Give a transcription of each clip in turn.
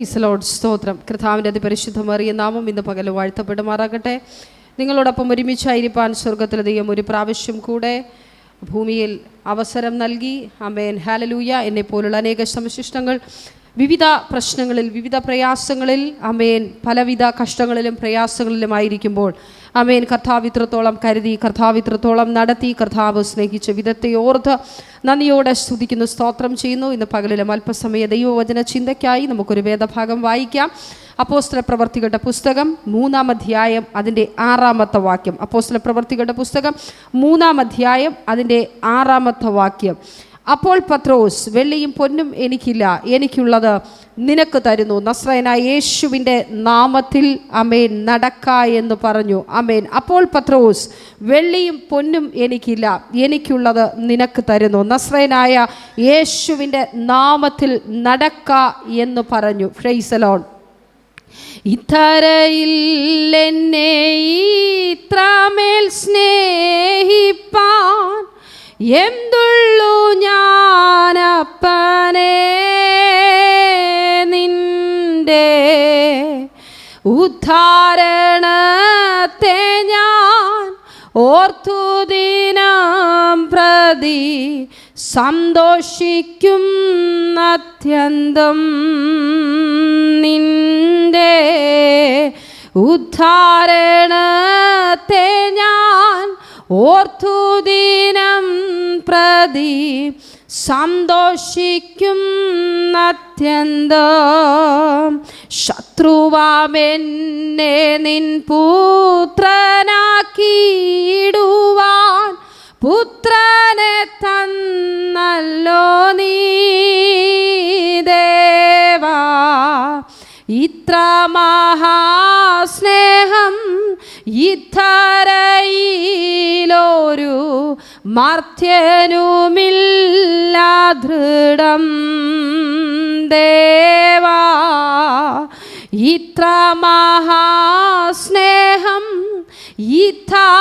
Praise Lord. സ്തോത്രം. കർത്താവിൻ്റെ അതിപരിശുദ്ധമേറിയ നാമം ഇന്ന് പകൽ വാഴ്ത്തപ്പെടുമാറാകട്ടെ. നിങ്ങളോടൊപ്പം ഒരുമിച്ചായിരിക്കാൻ സ്വർഗത്തിലെ ദൈവം ഒരു പ്രാവശ്യം കൂടെ ഭൂമിയിൽ അവസരം നൽകി. ആമേൻ, ഹല്ലേലൂയ. എന്നെപ്പോലുള്ള അനേക സംശിഷ്ടങ്ങൾ വിവിധ പ്രശ്നങ്ങളിൽ, വിവിധ പ്രയാസങ്ങളിൽ, ആമേൻ, പലവിധ കഷ്ടങ്ങളിലും പ്രയാസങ്ങളിലുമായിരിക്കുമ്പോൾ ആമേൻ, കർത്താവ് ഇത്രത്തോളം കരുതി, കർത്താവ് ഇത്രത്തോളം നടത്തി, കർത്താവ് സ്നേഹിച്ച വിധത്തെ ഓർത്ത് നന്ദിയോടെ സ്തുതിക്കുന്നു, സ്തോത്രം ചെയ്യുന്നു. ഇന്ന് പകലിലും അല്പസമയ ദൈവവചന ചിന്തയ്ക്കായി നമുക്കൊരു വേദഭാഗം വായിക്കാം. അപ്പോസ്തല പ്രവർത്തികളുടെ പുസ്തകം 3-ാം അധ്യായം അതിൻ്റെ 6-ാമത്തെ വാക്യം. അപ്പോസ്തല പ്രവർത്തികളുടെ പുസ്തകം 3-ാം അധ്യായം അതിൻ്റെ 6-ാമത്തെ വാക്യം. അപ്പോൾ പത്രോസ്, വെള്ളിയും പൊന്നും എനിക്കില്ല, എനിക്കുള്ളത് നിനക്ക് തരുന്നു, നസ്രയനായ യേശുവിൻ്റെ നാമത്തിൽ ആമേൻ നടക്ക എന്ന് പറഞ്ഞു. ആമേൻ. അപ്പോൾ പത്രോസ്, വെള്ളിയും പൊന്നും എനിക്കില്ല, എനിക്കുള്ളത് നിനക്ക് തരുന്നു, നസ്രയനായ യേശുവിൻ്റെ നാമത്തിൽ നടക്ക എന്ന് പറഞ്ഞു. Price the Lord. ഇത്തരയിൽ എന്നെ ഇത്രമേൽ സ്നേഹിപ്പാൻ എന്തുള്ളു ഞാനപ്പനെ, നിന്റെ ഉദ്ധാരണത്തെ ഞാൻ ഓർത്തു ദിനം പ്രതി സന്തോഷിക്കും അത്യന്തം. നിന്റെ ഉദ്ധാരണത്തെ ഞാൻ ഓർത്തു ദിനം പ്രതി സന്തോഷിക്കും അത്യന്തം. ശത്രുവാമെന്നെ നിൻ പുത്രനാക്കിയിടുവാൻ പുത്രനെ തന്നല്ലോ നീ ദേവാ. ഇത്ര മഹാസ്നേഹം ഇത്തരയിലൊരു മർത്യനുമില്ല ദൃഢം ദേവാ. ഇത്ര മഹാസ്നേഹം ഇത്തരയിലൊരു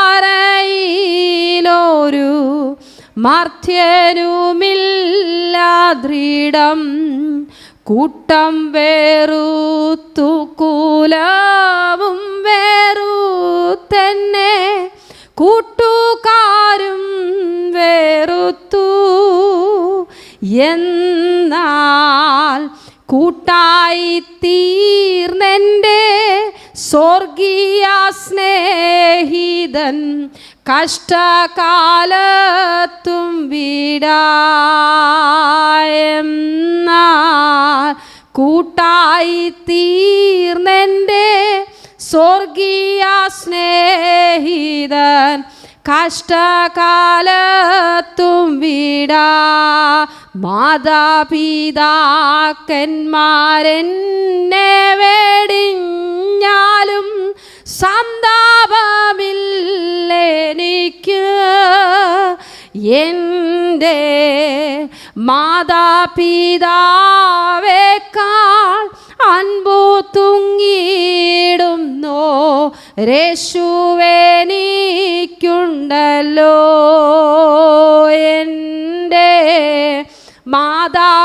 മർത്യനുമില്ല ദൃഢം. കൂട്ടം വേറുത്തു കുലവും വേറുത്തന്നെ, കൂട്ടുകാരും വേറുത്തു, എന്നാൽ കൂട്ടായി തീർന്നെൻ്റെ സ്വർഗീയ സ്നേഹിതൻ കഷ്ടകാലത്തും വിടായെന്നാൽ കൂട്ടായി തീർന്നെൻ്റെ സ്വർഗീയ സ്നേഹിതൻ കഷ്ടകാലത്തും വിടാ. മാതാപിതാക്കന്മാരെന്നെ വേടിഞ്ഞാലും സന്താപമില്ലെനിക്ക്, എൻ്റെ മാതാപിതാവേക്കാൾ അൻപു തുങ്ങിടുന്നോ യേശുവെനിക്കുണ്ടല്ലോ. എൻ്റെ മാതാപിതാവേക്കാൾ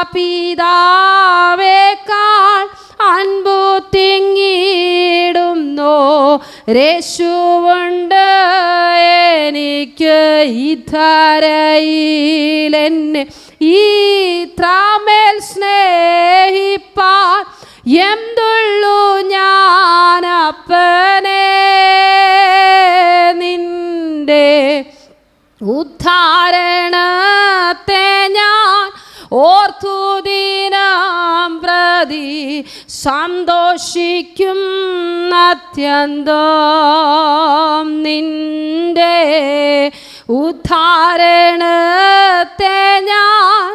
അൻപു തിങ്ങിടുന്നോ യേശുവുണ്ട് എനിക്ക്. ഇത്തരയിലെന്നെ ഇത്രമേൽ സ്നേഹിപ്പാൻ എന്തുള്ളു ഞാനപ്പനെ, നിന്റെ ഉദ്ധാരണത്തെ ഞാൻ ഓർത്തു ദിനം പ്രതി സന്തോഷിക്കും അത്യന്തം. നിന്റെ ഉദ്ധാരണത്തെ ഞാൻ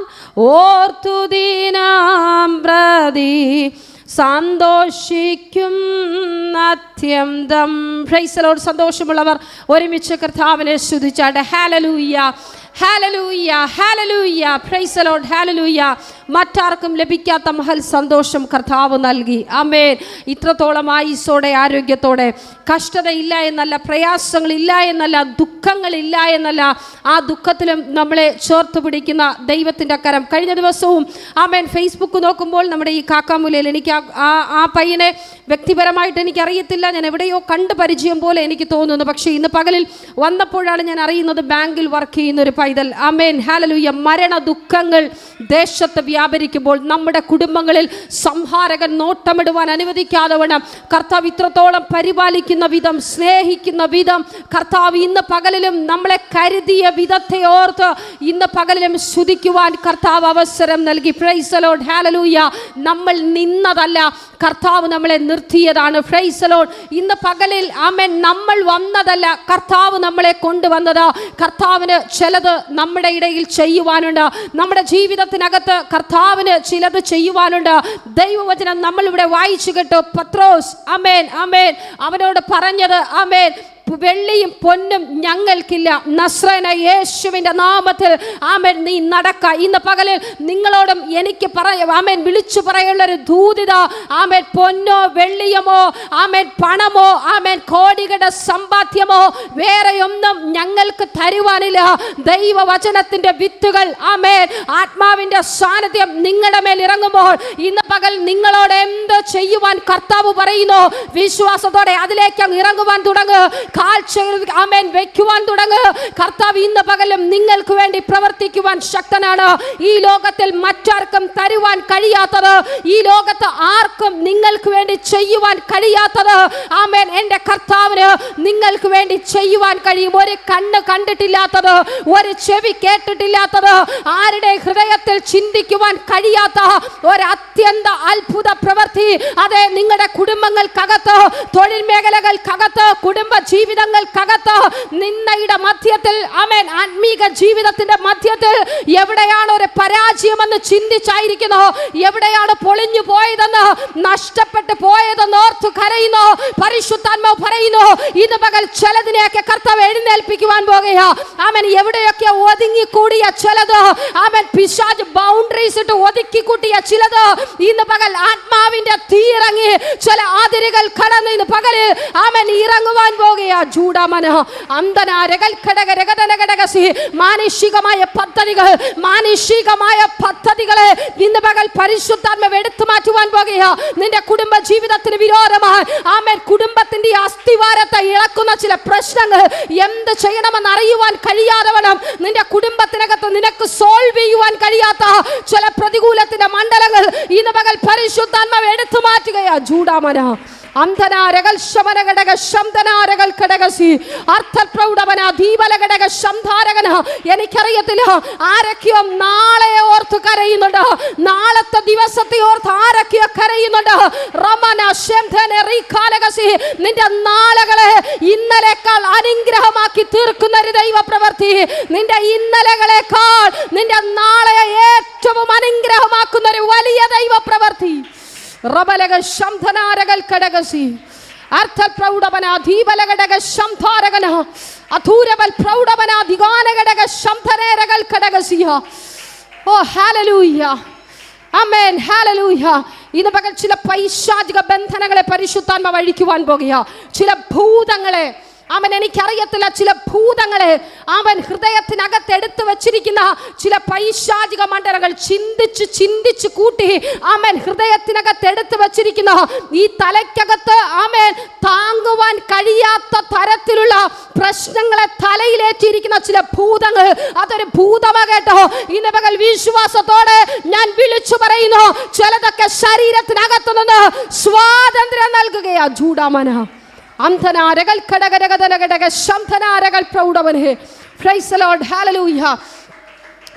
ഓർത്തു ദിനം പ്രതി സന്തോഷിക്കും അത്യന്തം. Price the Lord. സന്തോഷമുള്ളവർ ഒരുമിച്ച് കർത്താവിനെ സ്തുതിച്ചാട്ടെ. ഹല്ലേലൂയ, ഹല്ലേലൂയ, ഹല്ലേലൂയ, പ്രൈസ് ദി ലോർഡ്, ഹല്ലേലൂയ. മറ്റാർക്കും ലഭിക്കാത്ത മഹൽ സന്തോഷം കർത്താവ് നൽകി. ആമേൻ. ഇത്രത്തോളം ആയുസ്സോടെ ആരോഗ്യത്തോടെ, കഷ്ടതയില്ല എന്നല്ല, പ്രയാസങ്ങളില്ല എന്നല്ല, ദുഃഖങ്ങളില്ല എന്നല്ല, ആ ദുഃഖത്തിലും നമ്മളെ ചേർത്ത് പിടിക്കുന്ന ദൈവത്തിൻ്റെ കരം. കഴിഞ്ഞ ദിവസവും ആമേൻ ഫേസ്ബുക്ക് നോക്കുമ്പോൾ നമ്മുടെ ഈ കാക്കാമൂലയിൽ എനിക്ക് ആ പയ്യനെ വ്യക്തിപരമായിട്ട് എനിക്കറിയത്തില്ല, ഞാൻ എവിടെയോ കണ്ട് പരിചയം പോലെ എനിക്ക് തോന്നുന്നു. പക്ഷേ ഇന്ന് പകലിൽ വന്നപ്പോഴാണ് ഞാൻ അറിയുന്നത് ബാങ്കിൽ വർക്ക് ചെയ്യുന്ന ഒരു പൈതൽ. ആമേൻ, ഹല്ലേലൂയ. മരണ ദുഃഖങ്ങൾ ദേശത്ത് വ്യാപരിക്കുമ്പോൾ നമ്മുടെ കുടുംബങ്ങളിൽ സംഹാരകൻ നോട്ടമിടുവാൻ അനുവദിക്കാതെ വണ്ണം കർത്താവ് ഇത്രത്തോളം പരിപാലിക്കുന്ന വിധം, സ്നേഹിക്കുന്ന വിധം, കർത്താവ് ഇന്ന് പകലിലും നമ്മളെ കരുതിയ വിധത്തെ ഓർത്ത് ഇന്ന് പകലിലും സ്തുതിക്കുവാൻ കർത്താവ് അവസരം നൽകി. പ്രൈസ് ദി ലോർഡ്, ഹല്ലേലൂയ. നമ്മൾ നിന്നതല്ല, കർത്താവ് നമ്മളെ നിർത്തിയതാണ്. Praise the lord. ഇന്ന് പകലിൽ ആമേൻ നമ്മൾ വന്നതല്ല, കർത്താവ് നമ്മളെ കൊണ്ടുവന്നത്. കർത്താവിന് ചിലത് നമ്മുടെ ഇടയിൽ ചെയ്യുവാനുണ്ട്. നമ്മുടെ ജീവിതത്തിനകത്ത് കർത്താവിന് ചിലത് ചെയ്യുവാനുണ്ട്. ദൈവവചനം നമ്മളിവിടെ വായിച്ചു കേട്ടു. പത്രോസ് ആമേൻ ആമേൻ അവനോട് പറഞ്ഞത്, ആമേൻ, വെള്ളിയും പൊന്നും ഞങ്ങൾക്കില്ല, നസ്രേന യേശുവിൻ്റെ നാമത്തിൽ ആമേൻ നീ നടക്ക. ഇന്ന് പകലിൽ നിങ്ങളോടും എനിക്ക് ആമേൻ വിളിച്ചു പറയുള്ളൊരു ദൂതിത, ആമേൻ പൊന്നോ വെള്ളിയമോ ആമേൻ പണമോ ആമേൻ കോടികളുടെ സമ്പാദ്യമോ വേറെയൊന്നും ഞങ്ങൾക്ക് തരുവാനില്ല. ദൈവവചനത്തിൻ്റെ വിത്തുകൾ, ആമേൻ ആത്മാവിൻ്റെ സാന്നിധ്യം നിങ്ങളുടെ മേൽ ഇറങ്ങുമ്പോൾ ഇന്ന് പകൽ നിങ്ങളോട് എന്ത് ചെയ്യുവാൻ കർത്താവ് പറയുന്നു, വിശ്വാസത്തോടെ അതിലേക്ക് അങ്ങ് ഇറങ്ങുവാൻ തുടങ്ങുക. ആമേൻ വെക്കുവാൻ തുടങ്ങുക. കർത്താവ് ഇന്ന് പകലും നിങ്ങൾക്ക് വേണ്ടി പ്രവർത്തിക്കുവാൻ ശക്തനാണ്. ഈ ലോകത്തിൽ മറ്റാർക്കും തരുവാൻ കഴിയാത്തത്, ഈ ലോകത്ത് ആർക്കും നിങ്ങൾക്ക് വേണ്ടി ചെയ്യുവാൻ കഴിയാത്തത്, ആമേൻ എൻ്റെ കർത്താവിന് നിങ്ങൾക്ക് വേണ്ടി ചെയ്യുവാൻ കഴിയും. ഒരു കണ്ണ് കണ്ടിട്ടില്ലാത്തത്, ഒരു ചെവി കേട്ടിട്ടില്ലാത്തത്, ആരുടെ ഹൃദയത്തിൽ ചിന്തിക്കുവാൻ കഴിയാത്ത ഒരു അത്യന്ത അത്ഭുത പ്രവൃത്തി, അതെ നിങ്ങളുടെ കുടുംബങ്ങൾക്കകത്ത്, തൊഴിൽ മേഖലകൾക്കകത്ത്, കുടുംബ ജീവിതങ്ങൾക്കകത്ത്, നിന്നയുടെ മധ്യത്തിൽ, ആമേൻ ആത്മീക ജീവിതത്തിന്റെ മധ്യത്തിൽ എവിടെയാണ് ഒരു പരാജയമെന്ന് ചിന്തിച്ചായിരിക്കുന്നു, എവിടെയാണ് പൊളിഞ്ഞു പോയതെന്ന്, നഷ്ടപ്പെട്ടു പോയതെന്ന് ഓർത്തു കരയുന്നു. പരിശുദ്ധാത്മാവ് പറയുന്നു, ഇന്ന് പകൽ ചിലതിനെയൊക്കെ കർത്താവ് എഴുന്നേൽപ്പിക്കുവാൻ പോകുകയാ. ആമേൻ എവിടെയൊക്കെ ഒതുങ്ങിക്കൂടിയ ചിലത്, ആമേൻ പിശാച് ബൗണ്ടറീസ് ഇട്ട് ഒതുക്കിക്കൂട്ടിയ ചിലത്, ഇന്ന് പകൽ ആത്മാവിന്റെ തീയിറങ്ങി ചില അതിരുകൾ കടന്ന് ഇന്ന് പകൽ ആമേൻ ഇറങ്ങുവാൻ പോകുകയാ. ജൂഡാമന അന്തനാരകൾ ഘടകരകടകടകസി മാനുഷികമായ പദ്ധതികൾ, മാനുഷികമായ പദ്ധതികളെ ഇന്ന് പകൽ പരിശുദ്ധാത്മാവ് എടുത്തു മാറ്റുവാൻ പോകുകയാ. നിന്റെ കുടുംബ ജീവിതത്തിന് വിരോധമായി ആമേൻ കുടുംബത്തിന്റെ അസ്ഥിവാരത്തെ ഇളക്കുന്ന ചില പ്രശ്നങ്ങൾ എന്ത് ചെയ്യണമെന്ന് അറിയുവാൻ കഴിയാതെ വണ്ണം നിന്റെ കുടുംബത്തിനകത്ത് നിനക്ക് സോൾവ് ചെയ്യുവാൻ കഴിയാത്ത ചില പ്രതികൂലത്തിന്റെ മണ്ഡലങ്ങൾ ഇന്ന് പകൽ പരിശുദ്ധാത്മാവ് എടുത്തു മാറ്റുകയാ. ജൂഡാമന അന്ധനാരകൾ ശമനഘടക ശബ്ദനാരകൾ ഘടകസി അർത്ഥപ്രൗഢവന ദീപലഘടക ശംധാരകന. എനിക്കറിയത്തില്ല ആരൊക്കെയോ നാളെ ഓർത്ത് കരയുന്നുണ്ട്, നാളത്തെ ദിവസത്തെ ഓർത്ത് ആരൊക്കെയോ കരയുന്നുണ്ട്. റമന ശംധനറികാലകസി നിന്റെ നാളുകളെ ഇന്നലേക്കാൾ അനുഗ്രഹമാക്കി തീർക്കുന്ന ഒരു ദൈവ പ്രവൃത്തി, നിന്റെ ഇന്നലകളെക്കാൾ നിന്റെ നാളെ ഏറ്റവും അനുഗ്രഹമാക്കുന്ന ഒരു വലിയ ദൈവ പ്രവൃത്തി. റബലക ശംധനാരകൾ ഘടകസി അർത്ഥപ്രൗഢവന ദീപലഘടക ശംധാരകന അധൂരബൽ പ്രൗഢവന ദിഗാനഘടക ശംധനേരകൾ ഘടകസിയ. ഓ ഹല്ലേലൂയ, ആമേൻ, ഹല്ലേലൂയ. ഇന്ന് പകൽ ചില പൈശാചിക ബന്ധനങ്ങളെ പരിശുദ്ധാത്മാവ് അഴിക്കുവാൻ പോകുക. ചില ഭൂതങ്ങളെ, അവൻ എനിക്കറിയത്തില്ല, ചില ഭൂതങ്ങളെ അവൻ ഹൃദയത്തിനകത്ത് എടുത്തു വച്ചിരിക്കുന്ന ചില പൈശാചിക മണ്ഡലങ്ങൾ ചിന്തിച്ച് ചിന്തിച്ച് കൂട്ടി അവൻ ഹൃദയത്തിനകത്ത് എടുത്തു വച്ചിരിക്കുന്ന ഈ തലയ്ക്കകത്ത് അവൻ താങ്ങുവാൻ കഴിയാത്ത തരത്തിലുള്ള പ്രശ്നങ്ങളെ തലയിലേറ്റിരിക്കുന്ന ചില ഭൂതങ്ങൾ, അതൊരു ഭൂതമാ കേട്ടോ. ഇന്ന് പകൽ വിശ്വാസത്തോടെ ഞാൻ വിളിച്ചു പറയുന്നു, ചിലതൊക്കെ ശരീരത്തിനകത്തു നിന്ന് സ്വാതന്ത്ര്യം നൽകുകയാ. ജൂഡാമന അന്ധനാരകൾ ഘടകരകടക ശംധനാരകൾ പ്രൗഢവനെ. പ്രൈസ് ദി ലോർഡ്, ഹല്ലേലൂയ.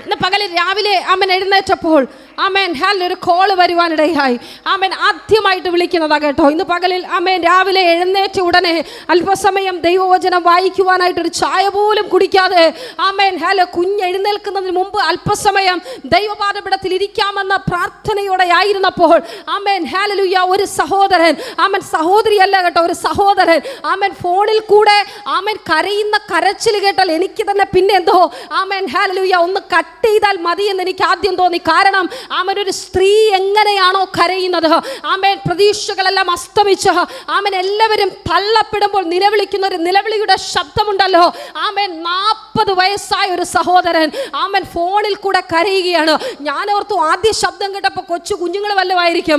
ഇന്ന് പകൽ രാവിലെ അവൻ എഴുന്നേറ്റപ്പോൾ ആമേൻ ഒരു കോള് വരുവാനിടയായി. ആമേൻ ആദ്യമായിട്ട് വിളിക്കുന്നതാ കേട്ടോ. ഇന്ന് പകലിൽ ആമേൻ രാവിലെ എഴുന്നേറ്റ ഉടനെ അല്പസമയം ദൈവവചനം വായിക്കുവാനായിട്ടൊരു ചായ പോലും കുടിക്കാതെ ആമേൻ കുഞ്ഞെഴുന്നേൽക്കുന്നതിന് മുമ്പ് അല്പസമയം ദൈവപാദപീഠത്തിൽ ഇരിക്കാമെന്ന പ്രാർത്ഥനയോടെ ആയിരുന്നപ്പോൾ ആമേൻ ഹല്ലേലൂയ ഒരു സഹോദരൻ, ആമേൻ സഹോദരിയല്ല കേട്ടോ, ഒരു സഹോദരൻ ആമേൻ ഫോണിൽ കൂടെ ആമേൻ കരയുന്ന കരച്ചിൽ കേട്ടാൽ എനിക്ക് തന്നെ പിന്നെ എന്തോ ആമേൻ ഹല്ലേലൂയ ഒന്ന് കട്ട് ചെയ്താൽ മതി എന്ന് എനിക്ക് ആദ്യം തോന്നി. കാരണം ആമേൻ ഒരു സ്ത്രീ എങ്ങനെയാണോ കരയുന്നത്, ആമേൻ പ്രതീക്ഷകളെല്ലാം അസ്തമിച്ച് ആമേൻ എല്ലാവരും തള്ളപ്പെടുമ്പോൾ നിലവിളിക്കുന്ന ഒരു നിലവിളിയുടെ ശബ്ദമുണ്ടല്ലോ. ആമേൻ 40 വയസ്സായ ഒരു സഹോദരൻ ആമേൻ ഫോണിൽ കൂടെ കരയുകയാണ്. ഞാൻ ഓർത്തു ആദ്യ ശബ്ദം കേട്ടപ്പോൾ കൊച്ചു കുഞ്ഞുങ്ങൾ വല്ലതുമായിരിക്കും.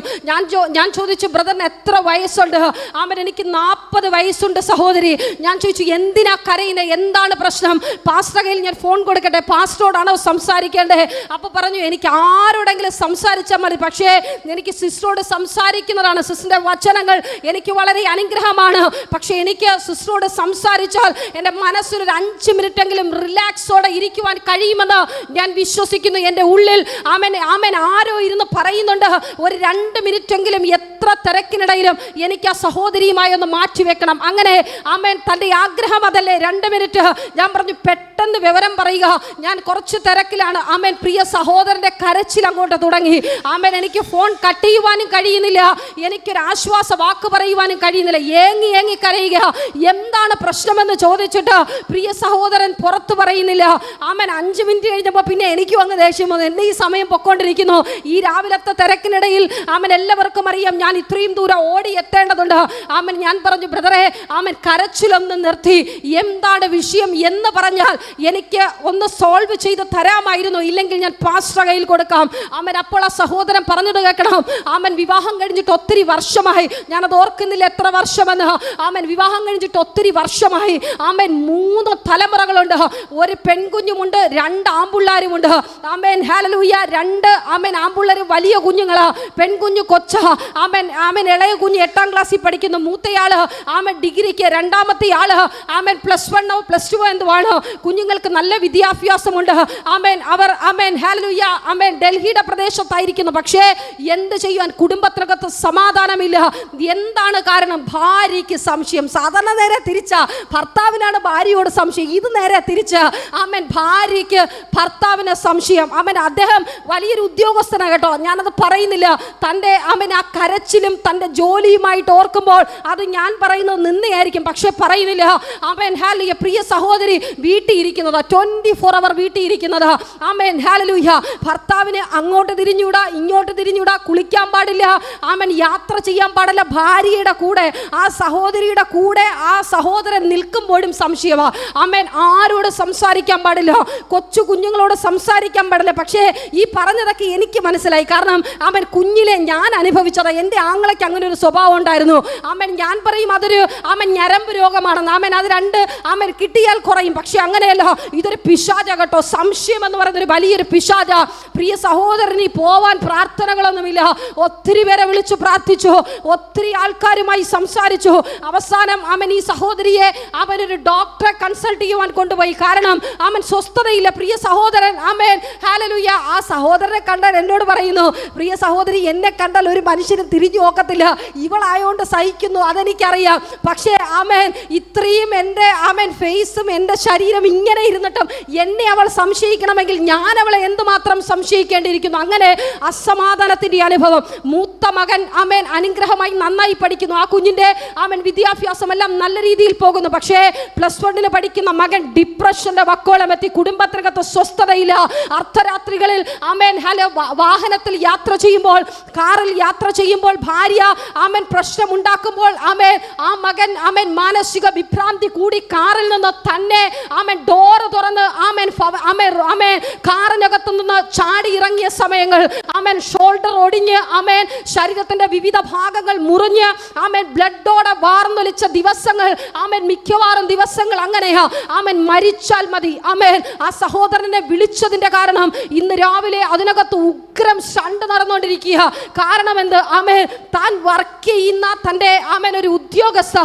ഞാൻ ചോദിച്ചു, ബ്രദറിന് എത്ര വയസ്സുണ്ട്? ആമേൻ എനിക്ക് 40 വയസ്സുണ്ട് സഹോദരി. ഞാൻ ചോദിച്ചു, എന്തിനാ കരയുന്നത്, എന്താണ് പ്രശ്നം? പാസ്റ്ററുടെ കയ്യിൽ ഞാൻ ഫോൺ കൊടുക്കട്ടെ, പാസ്റ്ററോടാണോ സംസാരിക്കേണ്ടത്? അപ്പോൾ പറഞ്ഞു, എനിക്ക് ആരോടെങ്കിലും സംസാരിച്ചാൽ മതി, പക്ഷേ എനിക്ക് സിസ്റ്ററോട് സംസാരിക്കുന്നതാണ്. സിസ്റ്ററിൻ്റെ വചനങ്ങൾ എനിക്ക് വളരെ അനുഗ്രഹമാണ്. പക്ഷേ എനിക്ക് സിസ്റ്ററോട് സംസാരിച്ചാൽ എൻ്റെ മനസ്സിലൊരു 5 മിനിറ്റെങ്കിലും റിലാക്സോടെ ഇരിക്കുവാൻ കഴിയുമെന്ന് ഞാൻ വിശ്വസിക്കുന്നു. എൻ്റെ ഉള്ളിൽ ആമേൻ ആരോ ഇരുന്ന് പറയുന്നുണ്ട്, ഒരു 2 മിനിറ്റെങ്കിലും എത്ര തിരക്കിനിടയിലും എനിക്ക് ആ സഹോദരിയുമായി ഒന്ന് മാറ്റിവെക്കണം. അങ്ങനെ ആമേൻ തൻ്റെ ആഗ്രഹം അതല്ലേ 2 മിനിറ്റ്. ഞാൻ പറഞ്ഞു, പെട്ടെന്ന് വിവരം പറയുക, ഞാൻ കുറച്ച് തിരക്കിലാണ്. ആമേൻ പ്രിയ സഹോദരൻ്റെ കരച്ചിൽ അങ്ങോട്ട് തുടങ്ങി. ആമേൻ എനിക്ക് ഫോൺ കട്ട് ചെയ്യുവാനും കഴിയുന്നില്ല, എനിക്കൊരു ആശ്വാസ വാക്ക് പറയുവാനും കഴിയുന്നില്ല. ഏങ്ങി ഏങ്ങി കരയുക. എന്താണ് പ്രശ്നമെന്ന് ചോദിച്ചിട്ട് പ്രിയ സഹോദരൻ പുറത്തു പറയുന്നില്ല. ആമേൻ 5 മിനിറ്റ് കഴിഞ്ഞപ്പോൾ പിന്നെ എനിക്കും അങ്ങ് ദേഷ്യം വന്നു. എൻ്റെ ഈ സമയം പൊക്കോണ്ടിരിക്കുന്നു, ഈ രാവിലത്തെ തിരക്കിനിടയിൽ ആമേൻ എല്ലാവർക്കും അറിയാം ഞാൻ ഇത്രയും ദൂരം ഓടി എത്തേണ്ടതുണ്ട്. ആമേൻ ഞാൻ പറഞ്ഞു, ബ്രദറെ ആമേൻ കരച്ചിലൊന്ന് നിർത്തി, എന്താണ് വിഷയം എന്ന് പറഞ്ഞാൽ എനിക്ക് ഒന്ന് സോൾവ് ചെയ്ത് തരാമായിരുന്നു, ഇല്ലെങ്കിൽ ഞാൻ പാസ്റ്ററുടെ കയ്യിൽ കൊടുക്കാം. ആമേൻ അപ്പോൾ ആ സഹോദരൻ പറഞ്ഞത് കേൾക്കണം. ആമേൻ വിവാഹം കഴിഞ്ഞിട്ട് ഒത്തിരി വർഷമായി, ഞാനത് ഓർക്കുന്നില്ല എത്ര വർഷമെന്ന്. ആമേൻ വിവാഹം കഴിഞ്ഞിട്ട് ഒത്തിരി വർഷമായി. ആമേൻ 3 തലമുറകളുണ്ട്, ഒരു പെൺകുഞ്ഞുമുണ്ട്, 2 ആൺപിള്ളാരുമുണ്ട്. ആമേൻ ഹല്ലേലൂയ 2 ആമേൻ ആൺപിള്ളേർ വലിയ കുഞ്ഞുങ്ങളാ, പെൺകുഞ്ഞു കൊച്ച. ആമേൻ ഇളയ കുഞ്ഞ് 8ാം ക്ലാസ്സിൽ പഠിക്കുന്നു, മൂത്തയാള് ആമേൻ ഡിഗ്രിക്ക്, രണ്ടാമത്തെ ആള് ആമേൻ +1 +2 എന്തുവാണ്. കുഞ്ഞുങ്ങൾക്ക് നല്ല വിദ്യാഭ്യാസമുണ്ട്. അവർ ഹല്ലേലൂയ ഡൽഹിയുടെ പ്രദേശത്തായിരിക്കുന്നു. പക്ഷേ എന്ത് ചെയ്യുവാൻ, കുടുംബത്തിനകത്ത് സമാധാനമില്ല. എന്താണ് കാരണം? ഭാര്യയ്ക്ക് സംശയം. സാധാരണ നേരെ തിരിച്ച, ഭർത്താവിനാണ് ഭാര്യയോട് സംശയം, ഇത് നേരെ തിരിച്ച് ഭാര്യയ്ക്ക് ഭർത്താവിന് സംശയം. അദ്ദേഹം വലിയൊരു ഉദ്യോഗസ്ഥനാണ് കേട്ടോ, ഞാനത് പറയുന്നില്ല. തൻ്റെ ആ കരച്ചിലും തൻ്റെ ജോലിയുമായിട്ട് ഓർക്കുമ്പോൾ അത് ഞാൻ പറയുന്നത് നിന്നയായിരിക്കും, പക്ഷെ പറയുന്നില്ല. ഹല്ലേലൂയ പ്രിയ സഹോദരി വീട്ടിൽ ഇരിക്കുന്നത് 24 അവർ വീട്ടിൽ ഇരിക്കുന്നത്. ഹല്ലേലൂയ ഭർത്താവിന് അങ്ങോട്ട് തിരിഞ്ഞൂടാ, ഇങ്ങോട്ട് തിരിഞ്ഞൂടാ, കുളിക്കാൻ പാടില്ല, യാത്ര ചെയ്യാൻ പാടില്ല. ഭാര്യയുടെ കൂടെ, ആ സഹോദരിയുടെ കൂടെ ആ സഹോദരൻ നിൽക്കുമ്പോഴും സംശയമാണ്. ആരോട് സംസാരിക്കാൻ പാടില്ല, കൊച്ചു കുഞ്ഞുങ്ങളോട് സംസാരിക്കാൻ പാടില്ല. പക്ഷേ ഈ പറഞ്ഞതൊക്കെ എനിക്ക് മനസ്സിലായി. കാരണം കുഞ്ഞിലെ ഞാൻ അനുഭവിച്ചത്. എൻ്റെ ആങ്ങളയ്ക്ക് അങ്ങനെ ഒരു സ്വഭാവം ഉണ്ടായിരുന്നു. ഞാൻ പറയും അതൊരു ഞരമ്പ് രോഗമാണെന്ന്. അത് 2 കിട്ടിയാൽ കുറയും. പക്ഷെ അങ്ങനെയല്ല, ഇതൊരു പിശാച കേട്ടോ. സംശയം എന്ന് പറയുന്നൊരു വലിയൊരു പിശാച. പ്രിയ സഹോദരന് പോവാൻ പ്രാർത്ഥനകളൊന്നുമില്ല. ഒത്തിരി പേരെ വിളിച്ചു പ്രാർത്ഥിച്ചു, ഒത്തിരി ആൾക്കാരുമായി സംസാരിച്ചു. അവസാനം ഈ സഹോദരിയെ ഒരു ഡോക്ടറെ കൺസൾട്ട് ചെയ്യുവാൻ കൊണ്ടുപോയി. കാരണം സ്വസ്ഥതയില്ല. പ്രിയ സഹോദരൻ ഹല്ലേലൂയ ആ സഹോദരനെ കണ്ടാൽ എന്നോട് പറയുന്നു, പ്രിയ സഹോദരി എന്നെ കണ്ടാൽ ഒരു മനുഷ്യനും തിരിഞ്ഞു നോക്കത്തില്ല, ഇവളായോണ്ട് സഹിക്കുന്നു, അതെനിക്കറിയാം. പക്ഷേ ഇത്രയും എൻ്റെ ഫേസും എൻ്റെ ശരീരം ഇങ്ങനെ ഇരുന്നിട്ടും എന്നെ അവൾ സംശയിക്കണമെങ്കിൽ ഞാൻ അവളെ എന്തുമാത്രം സംശയിക്കേണ്ടിയിരിക്കുന്നു. അങ്ങനെ അസമാധാനത്തിൻ്റെ അനുഭവം. മൂത്ത മകൻ അനുഗ്രഹമായി നന്നായി പഠിക്കുന്നു. ആ കുഞ്ഞിൻ്റെ വിദ്യാഭ്യാസം എല്ലാം നല്ല രീതിയിൽ പോകുന്നു. പക്ഷേ +1 പഠിക്കുന്ന മകൻ ഡിപ്രഷന്റെ വക്കോളം എത്തി. കുടുംബത്തിനകത്ത് സ്വസ്ഥതയില്ല. അർദ്ധരാത്രികളിൽ വാഹനത്തിൽ യാത്ര ചെയ്യുമ്പോൾ, കാറിൽ യാത്ര ചെയ്യുമ്പോൾ ഭാര്യ പ്രശ്നമുണ്ടാക്കുമ്പോൾ ആ മകൻ മാനസിക വിഭ്രാന്തി കൂടി കാറിൽ നിന്ന് തന്നെ ഡോറ് തുറന്ന് കാറിനകത്തു നിന്ന് ചാടി ഇറങ്ങിയ സമയങ്ങൾ, ഷോൾഡർ ഒടിഞ്ഞ് ശരീരത്തിന്റെ വിവിധ ഭാഗങ്ങൾ മുറിഞ്ഞ് ബ്ലഡോടെ വാർന്നൊലിച്ച ദിവസങ്ങൾ, മിക്കവാറും ദിവസങ്ങൾ അങ്ങനെയാ. മരിച്ചാൽ മതി. ആ സഹോദരനെ വിളിച്ചതിന്റെ കാരണം ഇന്ന് രാവിലെ അതിനകത്ത് ഉഗ്രം ഷണ്ട് നടന്നുകൊണ്ടിരിക്കുക. കാരണം എന്ത്? താൻ വർക്ക് ചെയ്യുന്ന തൻ്റെ ഒരു ഉദ്യോഗസ്ഥ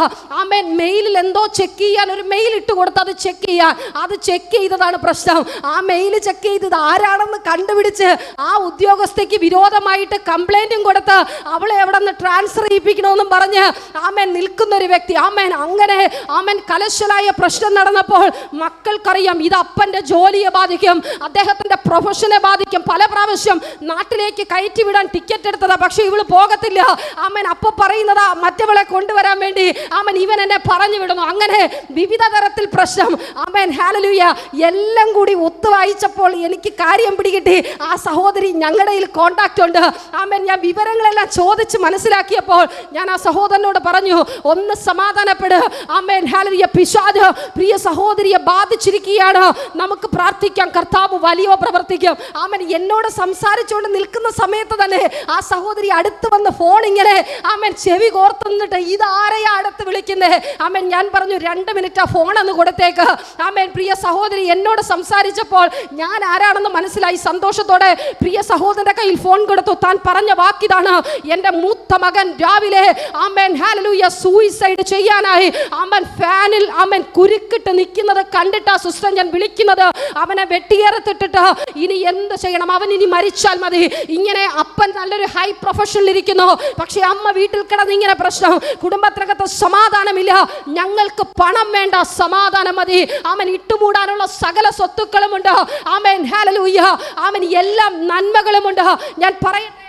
മെയിലിൽ എന്തോ ചെക്ക് ചെയ്യാൻ ഒരു മെയിൽ ഇട്ട് കൊടുത്ത് അത് ചെക്ക് ചെയ്യാൻ, അത് ചെക്ക് ചെയ്തതാണ് പ്രശ്നം. ആ മെയിൽ ചെക്ക് ചെയ്തത് ആരാണെന്ന് കണ്ടുപിടിച്ച് ആ ഉദ്യോഗസ്ഥയ്ക്ക് വിരോധമായിട്ട് കംപ്ലൈന്റും കൊടുത്ത് അവളെ എവിടെ നിന്ന് ട്രാൻസ്ഫർ ചെയ്യിപ്പിക്കണമെന്നും പറഞ്ഞ് ആമേൻ നിൽക്കുന്ന ഒരു വ്യക്തി. ആമേൻ അങ്ങനെ ആമേൻ കലശലായ പ്രശ്നം നടന്നപ്പോൾ മക്കൾക്കറിയാം ഇത് അപ്പൻ്റെ ജോലിയെ ബാധിക്കും, അദ്ദേഹത്തിൻ്റെ പ്രൊഫഷനെ ബാധിക്കും. പല പ്രാവശ്യം നാട്ടിലേക്ക് കയറ്റിവിടാൻ ടിക്കറ്റ് എടുത്തതാ, പക്ഷെ ഇവള് പോകത്തില്ല. ആമേൻ അപ്പൊ പറയുന്നതാ മറ്റവളെ കൊണ്ടുവരാൻ വേണ്ടി ആമേൻ ഇവൻ എന്നെ പറഞ്ഞു വിടുന്നു. അങ്ങനെ വിവിധ തരത്തിൽ പ്രശ്നം. Amen hallelujah. എല്ലാം കൂടി ഒത്തു വായിച്ചപ്പോൾ എനിക്ക് കാര്യം പിടികിട്ടി. ആ സഹോദരി ഞങ്ങളുടെ കോണ്ടാക്ട് ഉണ്ട്. ആമേൻ ഞാൻ വിവരങ്ങളെല്ലാം ചോദിച്ച് മനസ്സിലാക്കിയപ്പോൾ ഞാൻ ആ സഹോദരനോട് പറഞ്ഞു, ഒന്ന് സമാധാനപ്പെട്. Amen hallelujah. പിശാച് പ്രിയ സഹോദരിയെ ബാധിച്ചിരിക്കുകയാണ്, നമുക്ക് പ്രാർത്ഥിക്കാം, കർത്താവ് വലിയ പ്രവർത്തിക്കും. ആമേൻ എന്നോട് സംസാരിച്ചുകൊണ്ട് നിൽക്കുന്ന സമയത്ത് തന്നെ ആ സഹോദരി അടുത്ത് വന്ന് ഫോൺ ഇങ്ങനെ ആമേൻ ചെവി കോർത്തുന്നിട്ട് ഇതാരെയാ അടുത്ത് വിളിക്കുന്നേ? ആമേൻ ഞാൻ പറഞ്ഞു 2 മിനിറ്റ് ആ ഫോൺ ഒന്ന് കൊടുത്തേക്ക്. ആമേൻ പ്രിയ സഹോദരി എന്നോട് സംസാരിച്ചപ്പോൾ ഞാൻ ആരാണെന്ന് മനസ്സിലായി. സന്തോഷത്തോടെ പ്രിയ സഹോദരന്റെ കയ്യിൽ ഫോൺ കൊടുത്തു. താൻ പറഞ്ഞ വാക്കിതാണ്, എൻ്റെ മൂത്ത മകൻ രാവിലെ ആമേൻ ഹല്ലേലൂയ സൂയിസൈഡ് ചെയ്യാനായി ആമേൻ ഫാനിൽ ആമേൻ കുരുക്കിട്ട് നിൽക്കുന്നത് കണ്ടിട്ട് ആ സിസ്റ്റർ ഞാൻ വിളിക്കുന്നത്, അവനെ വെട്ടിയേറത്തിട്ടിട്ട് ഇനി എന്ത് ചെയ്യണം, അവൻ ഇനി മരിച്ചാൽ മതി. ഇങ്ങനെ അപ്പൻ നല്ലൊരു ഹൈ പ്രൊഫഷനിൽ ഇരിക്കുന്നു, പക്ഷെ അമ്മ വീട്ടിൽ കിടന്ന് ഇങ്ങനെ പ്രശ്നം, കുടുംബത്തിനകത്ത് സമാധാനമില്ല, ഞങ്ങൾക്ക് പണം വേണ്ട, സമാധാനം മതി. അവൻ ഇട്ടുമൂടാനുള്ള സകല സ്വത്തുക്കളുമുണ്ട്. ആമേൻ ഹല്ലേലൂയ. ആമേൻ എല്ലാം നന്മകളുമുണ്ട്. ഞാൻ പറയട്ടെ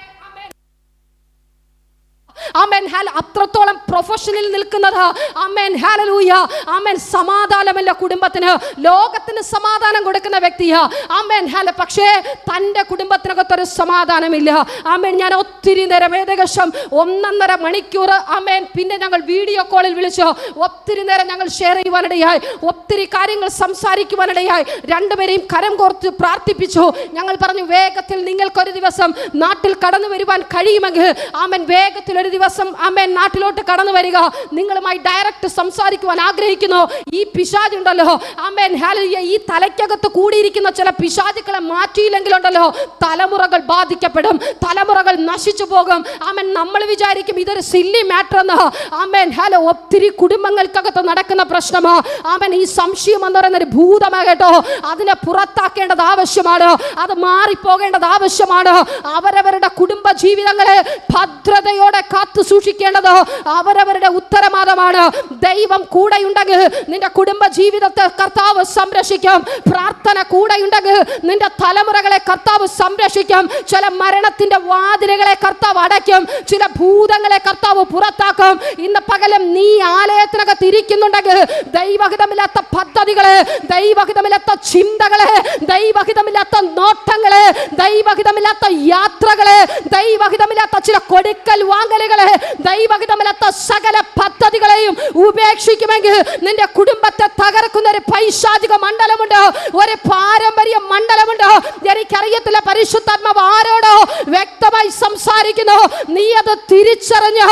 ആമേൻ ഹല്ലേലൂയ. അത്രത്തോളം പ്രൊഫഷനിൽ നിൽക്കുന്നത് ആമേൻ ഹല്ലേലൂയ. ആമേൻ സമാധാനമല്ല കുടുംബത്തിന്, ലോകത്തിന് സമാധാനം കൊടുക്കുന്ന വ്യക്തിയാ. Amen hallelujah. പക്ഷേ തൻ്റെ കുടുംബത്തിനകത്തൊരു സമാധാനമില്ല. ആമേൻ ഞാൻ ഒത്തിരി നേരം ഏകദേശം 1.5 മണിക്കൂർ ആമേൻ പിന്നെ ഞങ്ങൾ വീഡിയോ കോളിൽ വിളിച്ചു. ഒത്തിരി നേരം ഞങ്ങൾ ഷെയർ ചെയ്യുവാനിടയായി, ഒത്തിരി കാര്യങ്ങൾ സംസാരിക്കുവാനിടയായി. രണ്ടുപേരെയും കരം കോർത്ത് പ്രാർത്ഥിപ്പിച്ചു. ഞങ്ങൾ പറഞ്ഞു വേഗത്തിൽ നിങ്ങൾക്കൊരു ദിവസം നാട്ടിൽ കടന്നു വരുവാൻ കഴിയുമെങ്കിൽ ആമേൻ വേഗത്തിൽ ഒരു ദിവസം ആമേൻ നാട്ടിലോട്ട് കടന്നു വരിക, നിങ്ങളുമായി ഡയറക്റ്റ് സംസാരിക്കുവാൻ ആഗ്രഹിക്കുന്നു. ഈ പിശാചുണ്ടല്ലോ ആമേൻ ഹല്ലേലൂയ, ഈ തലയ്ക്കകത്ത് കൂടിയിരിക്കുന്ന ചില പിശാചുക്കളെ മാറ്റിയില്ലെങ്കിലുണ്ടല്ലോ തലമുറകൾ ബാധിക്കപ്പെടും, തലമുറകൾ നശിച്ചു പോകും. ആമേൻ നമ്മൾ വിചാരിക്കും ഇതൊരു സില്ലി മാറ്റർ എന്ന്. ആമേൻ ഹലോ, ഒത്തിരി കുടുംബങ്ങൾക്കകത്ത് നടക്കുന്ന പ്രശ്നമോ ആമേൻ ഈ സംശയം എന്ന് പറയുന്നൊരു ഭൂതമാ കേട്ടോ. അതിനെ പുറത്താക്കേണ്ടത് ആവശ്യമാണ്, അത് മാറിപ്പോകേണ്ടത് ആവശ്യമാണ്. അവരവരുടെ കുടുംബ ജീവിതങ്ങളെ ഭദ്രതയോടെ കാത്തു സൂക്ഷിക്കേണ്ടത് അവരവരുടെ ഉത്തരവാദിത്തമാണ്. ദൈവം കൂടെയുണ്ടെങ്കിൽ നിന്റെ കുടുംബ ജീവിതത്തെ കർത്താവ് സംരക്ഷിക്കും. പ്രാർത്ഥന കൂടെയുണ്ടെങ്കിൽ നിന്റെ തലമുറകളെ കർത്താവ് സംരക്ഷിക്കും. ചില മരണത്തിന്റെ വാതിലുകളെ കർത്താവ് അടയ്ക്കും, ചില ഭൂതങ്ങളെ കർത്താവ് പുറത്താക്കും. ഇന്ന് പകലും നീ ആലയത്തിനകത്ത് ഇരിക്കുന്നുണ്ടെങ്കിൽ ദൈവഹിതമില്ലാത്ത പദ്ധതികളെ, ദൈവഹിതമില്ലാത്ത ചിന്തകളെ, ദൈവഹിതമില്ലാത്ത നോട്ടങ്ങളെ, ദൈവഹിതമില്ലാത്ത യാത്രകളെ, ദൈവഹിതമില്ലാത്ത ചില കൊടുക്കൽ വാങ്ങലുകളെ, ദൈവഹിതമില്ലാത്ത സകല പദ്ധതികളെയും ഉപേക്ഷിക്കുമെങ്കിൽ നിന്റെ കുടുംബത്തെ തകർക്കുന്ന ഒരു പൈശാചിക മണ്ഡലമുണ്ട്, ഒരു പാരമ്പര്യ മണ്ഡലമുണ്ട്. എനിക്കറിയത്തില്ല പരിശുദ്ധാത്മാവ് ആരോടോ വ്യക്തമായി സംസാരിക്കുന്നു. നീ അത് തിരിച്ചറിഞ്ഞ്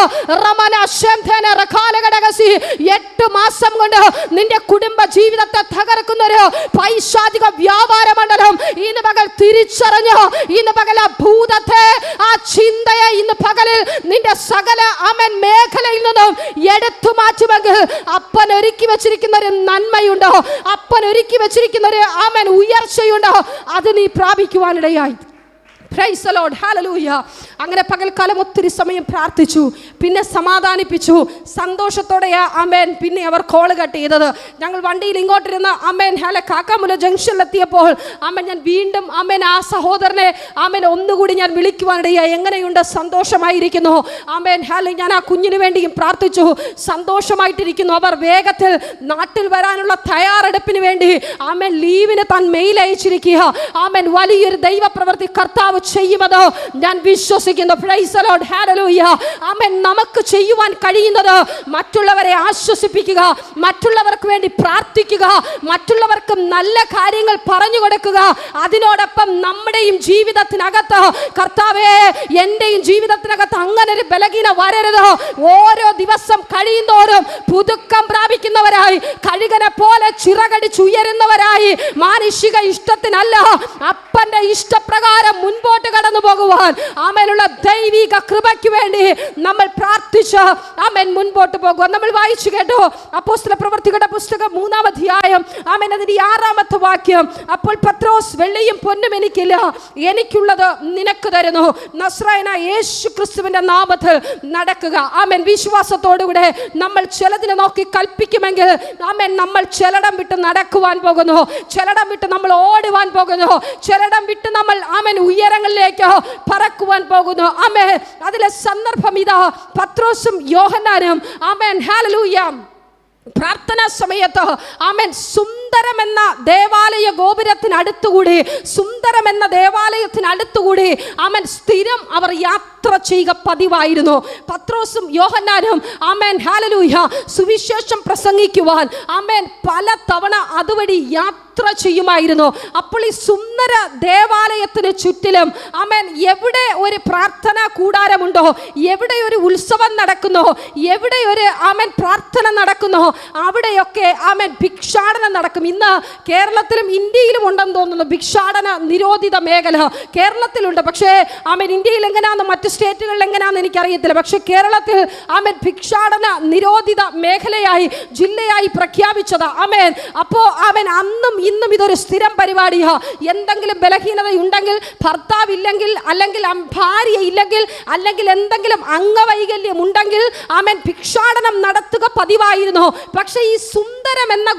8 മാസം കൊണ്ട് നിന്റെ കുടുംബ ജീവിതത്തെ തകർക്കുന്ന ഒരു പൈശാചിക വ്യാപാര മണ്ഡലം ഇന്ന് പകൽ തിരിച്ചറിഞ്ഞ് ഇന്ന് പകൽ ആ ഭൂതത്തെ, ആ ചിന്തയെ ഇന്ന് പകലിൽ നിന്റെ സകല ആമേൻ മേഖലയിൽ നിന്നും എടുത്തു മാറ്റുമെങ്കിൽ അപ്പൻ ഒരുക്കി വെച്ചിരിക്കുന്ന ഒരു നന്മയുണ്ടോ, അപ്പൻ ഒരുക്കി വെച്ചിരിക്കുന്ന ഒരു ആമേൻ ഉയർച്ചയുണ്ടോ, അത് നീ പ്രാപിക്കുവാനിടയായി. പ്രൈസ് ദി ലോർഡ്, ഹല്ലേലൂയ. അങ്ങനെ പകൽക്കാലം ഒത്തിരി സമയം പ്രാർത്ഥിച്ചു, പിന്നെ സമാധാനിപ്പിച്ചു. സന്തോഷത്തോടെയാ ആമേൻ പിന്നെ അവർ കോള് കട്ട് ചെയ്തത്. ഞങ്ങൾ വണ്ടിയിൽ ഇങ്ങോട്ടിരുന്ന് ആമേൻ ഹല കാക്കാമുല ജംഗ്ഷനിലെത്തിയപ്പോൾ ആമേൻ ഞാൻ വീണ്ടും ആമേൻ ആ സഹോദരനെ ആമേൻ ഒന്നുകൂടി ഞാൻ വിളിക്കുവാനിടയായി. എങ്ങനെയുണ്ട്, സന്തോഷമായിരിക്കുന്നു? ആമേൻ ഹല ഞാൻ ആ കുഞ്ഞിന് വേണ്ടിയും പ്രാർത്ഥിച്ചു. സന്തോഷമായിട്ടിരിക്കുന്നു. അവർ വേഗത്തിൽ നാട്ടിൽ വരാനുള്ള തയ്യാറെടുപ്പിന് വേണ്ടി ആമേൻ ലീവിന് താൻ മെയിൽ അയച്ചിരിക്കുക. ആമേൻ വലിയൊരു ദൈവപ്രവൃത്തി കർത്താവ് ചെയ്യുമെന്ന് ഞാൻ വിശ്വസിക്കുന്നു. പ്രൈസ് ദി ലോർഡ്, ഹല്ലേലൂയ. ആമേൻ. നമുക്ക് ചെയ്യുവാൻ കഴിയുന്നത് മറ്റുള്ളവരെ ആശ്വസിപ്പിക്കുക, മറ്റുള്ളവർക്ക് വേണ്ടി പ്രാർത്ഥിക്കുക, മറ്റുള്ളവർക്ക് നല്ല കാര്യങ്ങൾ പറഞ്ഞു കൊടുക്കുക. അതിനോടൊപ്പം നമ്മുടെയും ജീവിതത്തിനകത്ത് കർത്താവേ, എന്റെയും ജീവിതത്തിനകത്ത് അങ്ങനെ ഒരു ബലഹീന വരരുത്. ഓരോ ദിവസം കഴിയുന്തോറും പുതുക്കം പ്രാപിക്കുന്നവരായി, കഴുകനെ പോലെ ചിറകടിച്ചുയരുന്നവരായി, മാനുഷിക ഇഷ്ടത്തിനല്ല അപ്പന്റെ ഇഷ്ടപ്രകാരം മുൻപോട്ട് മുൻപോട്ട് കടന്നു പോകുവാൻ ആമേനുള്ള ദൈവിക കൃപയ്ക്ക് വേണ്ടി നമ്മൾ പ്രാർത്ഥിച്ച് ആമേൻ മുൻപോട്ട് പോകുക. നമ്മൾ വായിച്ചു കേട്ടോ അപ്പോസ്തല പ്രവൃത്തികളുടെ പുസ്തകം 3-ാം അധ്യായം ആമേൻ അതിന്റെ 6-ാമത്തെ വാക്യം. അപ്പോൾ പത്രോസ്, വെള്ളിയും പൊന്നും എനിക്കില്ല, എനിക്കുള്ളത് നിനക്ക് തരുന്നു, നസ്രായനായ യേശു ക്രിസ്തുവിന്റെ നാമത്തിൽ നടക്കുക. ആമേൻ. വിശ്വാസത്തോടുകൂടെ നമ്മൾ ചിലതിനെ നോക്കി കൽപ്പിക്കുമെങ്കിൽ ആമേൻ നമ്മൾ ചിലടം വിട്ട് നടക്കുവാൻ പോകുന്നു, ചിലടം വിട്ട് നമ്മൾ ഓടുവാൻ പോകുന്നു, ചിലടം വിട്ട് നമ്മൾ ആമേൻ ഉയരങ്ങളിലേക്ക് പറക്കുവാൻ പോകുന്നു. ആമേൻ. അതിലെ സന്ദർഭം ഇതാ, പത്രോസും യോഹന്നാനും ആമേൻ ഹല്ലേലൂയ പ്രാർത്ഥനാ സമയത്ത് ആമേൻ സുന്ദരമെന്ന ദേവാലയ ഗോപുരത്തിനടുത്തുകൂടി, സുന്ദരമെന്ന ദേവാലയത്തിനടുത്തുകൂടി ആമേൻ സ്ഥിരം അവർ യാത്ര ചെയ്യുക പതിവായിരുന്നു. പത്രോസും യോഹന്നാനും ആമേൻ ഹല്ലേലൂയ സുവിശേഷം പ്രസംഗിക്കുവാൻ ആമേൻ പല തവണ അതുവഴി യാത്ര ചെയ്യുമായിരുന്നു. അപ്പോൾ ഈ സുന്ദര ദേവാലയത്തിന് ചുറ്റിലും ആമേൻ എവിടെ ഒരു പ്രാർത്ഥനാ കൂടാരമുണ്ടോ, എവിടെ ഒരു ഉത്സവം നടക്കുന്നോ, എവിടെ ഒരു ആമേൻ പ്രാർത്ഥന നടക്കുന്നോ, അവിടെയൊക്കെ ആമേൻ ഭിക്ഷാടനം നടക്കും. ഇന്ന് കേരളത്തിലും ഇന്ത്യയിലും ഉണ്ടെന്ന് തോന്നുന്നു ഭിക്ഷാടന നിരോധിത മേഖല കേരളത്തിലുണ്ട്. പക്ഷേ ആമേൻ ഇന്ത്യയിൽ എങ്ങനെയാണെന്ന് മറ്റ് സ്റ്റേറ്റുകളിൽ എങ്ങനെയാണെന്ന് എനിക്കറിയത്തില്ല. പക്ഷെ കേരളത്തിൽ ആമേൻ ഭിക്ഷാടന നിരോധിത മേഖലയായി ജില്ലയായി പ്രഖ്യാപിച്ചത്. ആമേൻ. അപ്പോൾ ആമേൻ അന്നും ഇന്നും ഇതൊരു സ്ഥിരം പരിപാടിയാ. എന്തെങ്കിലും ബലഹീനത ഉണ്ടെങ്കിൽ, ഭർത്താവ് ഇല്ലെങ്കിൽ, അല്ലെങ്കിൽ ഭാര്യ ഇല്ലെങ്കിൽ, അല്ലെങ്കിൽ എന്തെങ്കിലും അംഗവൈകല്യം ഉണ്ടെങ്കിൽ ആമേൻ ഭിക്ഷാടനം നടത്തുക പതിവായിരുന്നു. പക്ഷെ ഈ സുന്ദരം എന്ന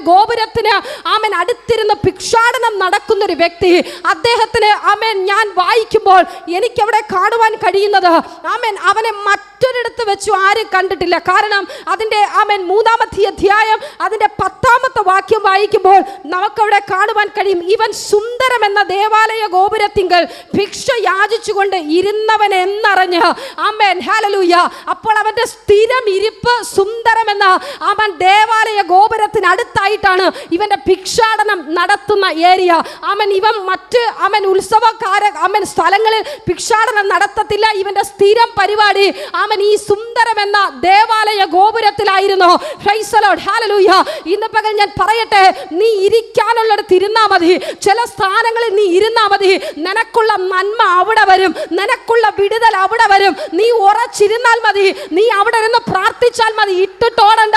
ഗോപുരത്തിന് ആമേൻ അടുത്തിരുന്ന് ഭിക്ഷാടനം നടക്കുന്ന ഒരു വ്യക്തി, അദ്ദേഹത്തിന് ആമേൻ ഞാൻ വായിക്കുമ്പോൾ എനിക്കവിടെ കാണുവാൻ കഴിയുന്നത് ആമേൻ അവനെ മറ്റൊരിടത്ത് വെച്ചു ആരും കണ്ടിട്ടില്ല. കാരണം അതിൻ്റെ ആമേൻ 3-ാമത്തെ അധ്യായം അതിൻ്റെ 10-ാമത്തെ വാക്യം വായിക്കുമ്പോൾ നമുക്കവിടെ കാണുവാൻ കഴിയും, ഇവൻ സുന്ദരം എന്ന ദേവാലയ ഗോപുരത്തിങ്കൽ ഭിക്ഷ യാചിച്ചുകൊണ്ട് ഇരുന്നവൻ എന്നറിഞ്ഞ് ആമേൻ ഹല്ലേലൂയ. അപ്പോൾ അവന്റെ സ്ഥിരം ഇരിപ്പ് സുന്ദരമെന്ന അവൻ ദേവാലയ ഗോപുരത്തിനടുത്തായിട്ടാണ് ഇവന്റെ ഭിക്ഷാടനം നടത്തുന്ന ഏരിയ. അവൻ ഇവൻ മറ്റ് അവൻ ഉത്സവക്കാര അവൻ സ്ഥലങ്ങളിൽ ഭിക്ഷാടനം നടത്തത്തില്ല. ഇവന്റെ സ്ഥിരം പരിപാടി അവൻ ഈ സുന്ദരമെന്ന ദേവാലയ ഗോപുരത്തിലായിരുന്നു. Praise the lord. ഹല്ലേലൂയ. ഇന്ന് പകൽ ഞാൻ പറയട്ടെ, നീ ഇരിക്കാനുള്ളിടത്ത് ഇരുന്നാ മതി, ചില സ്ഥാനങ്ങളിൽ നീ ഇരുന്നാ മതി, നിനക്കുള്ള നന്മ അവിടെ വരും, നിനക്കുള്ള വിടുതൽ അവിടെ വരും. നീ ഉറച്ചിരുന്നാൽ മതി, നീ അവിടെ നിന്ന് പ്രാർത്ഥിച്ചാൽ മതി, ഇട്ടിട്ടോടണ്ട.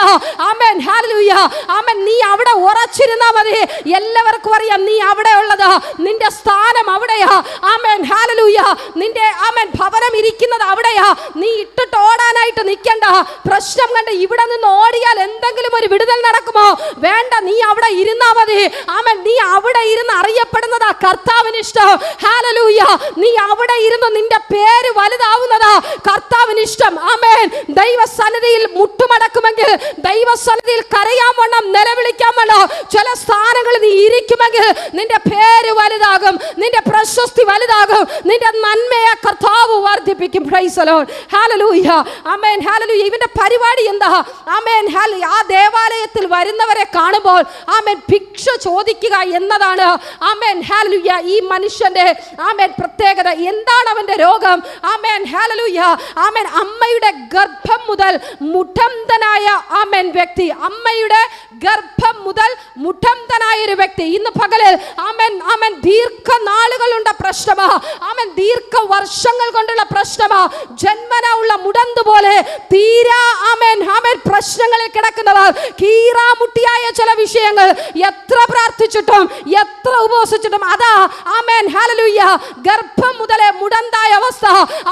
ആമേൻ ഹല്ലേലൂയ. ആമേൻ. നീ അവിടെ ഉറച്ചിരുന്നാ മതി. എല്ലാവർക്കും അറിയാം നീ അവിടെ ഉള്ളത്, നിന്റെ സ്ഥാനം അവിടെയാ. Amen hallelujah. നിന്റെ ആമേൻ ഭവനം ഇരിക്കുന്നത് അവിടെയാ. നീ ഇട്ടിട്ട് ഓടാനായിട്ട് നിൽക്കണ്ട. പ്രശ്നം കണ്ട് ഇവിടെ നിന്ന് ഓടിയാൽ എന്തെങ്കിലും ഒരു വിടുതൽ നടക്കുമോ? വേണ്ട, നീ അവിടെ ഇരുന്നാ മതി. ആമേൻ. നീ അവിടെ ഇരുന്ന് അറിയപ്പെടുന്നതാ കർത്താവിന് ഇഷ്ടം. ഹല്ലേലൂയ. നീ അവിടെ ഇരുന്ന് നിന്റെ പേര് വലുതാവുന്നതാ കർത്താവിന് ഇഷ്ടം. ആമേൻ. ദൈവസന്നിധിയിൽ മുട്ടുമടക്കുമെങ്കിൽ, ദൈവസന്നിധിയിൽ കരയാൻ വേണം, നിലവിളിക്കാൻ വേണം, ചില സ്ഥാനങ്ങളിൽ നീ ഇരിക്കുമെങ്കിൽ നിന്റെ പേര് വലുതാകും, നിന്റെ പ്രശസ്തി വലുതാകും, നിന്റെ നന്മയെ കർത്താവ് വർദ്ധിപ്പിക്കും. Price the lord. ഹല്ലേലൂയ. ആമേൻ ഹല്ലേലൂയ. ഇവന്റെ പരിപാടി എന്താ? Amen hallelujah. ആ ദേവാലയത്തിൽ വരുന്നവരെ കാണുമ്പോൾ ആമേൻ ഭിക്ഷ ചോദിക്കുക എന്നതാണ് ആമേൻ ഹല്ലേലൂയ ഈ മനുഷ്യന്റെ ആമേൻ പ്രത്യേകത. എന്താണ് അവന്റെ രോഗം? ആമേൻ ഹല്ലേലൂയ. ആമേൻ അമ്മയുടെ ഗർഭം മുതൽ മുഠന്തനായ ആമേൻ വ്യക്തി, അമ്മയുടെ ഗർഭം മുതൽ മുഠന്തനായ ഒരു വ്യക്തി. ഇന്ന് പകലിൽ ആമേൻ ആമേൻ ദീർഘനാളുകളുടെ പ്രശ്നമാ, ആമേൻ ദീർഘവർഷങ്ങൾ കൊണ്ടുള്ള പ്രശ്നമാ, ജന്മന ഉള്ള മുടന്ത് പോലെ തീരാ ആമേൻ ആമേൻ പ്രശ്നങ്ങളിൽ കിടക്കുന്നവർ, കീറാമുട്ടിയായ ചില വിഷയങ്ങൾ എത്ര പ്രാർത്ഥിച്ചിട്ടും എത്ര ഉപവസിച്ചിട്ടും അതാ ആമേൻ ഹല്ലേലൂയ ഗർഭം മുതലേ മുടന്തായ അവസ്ഥ,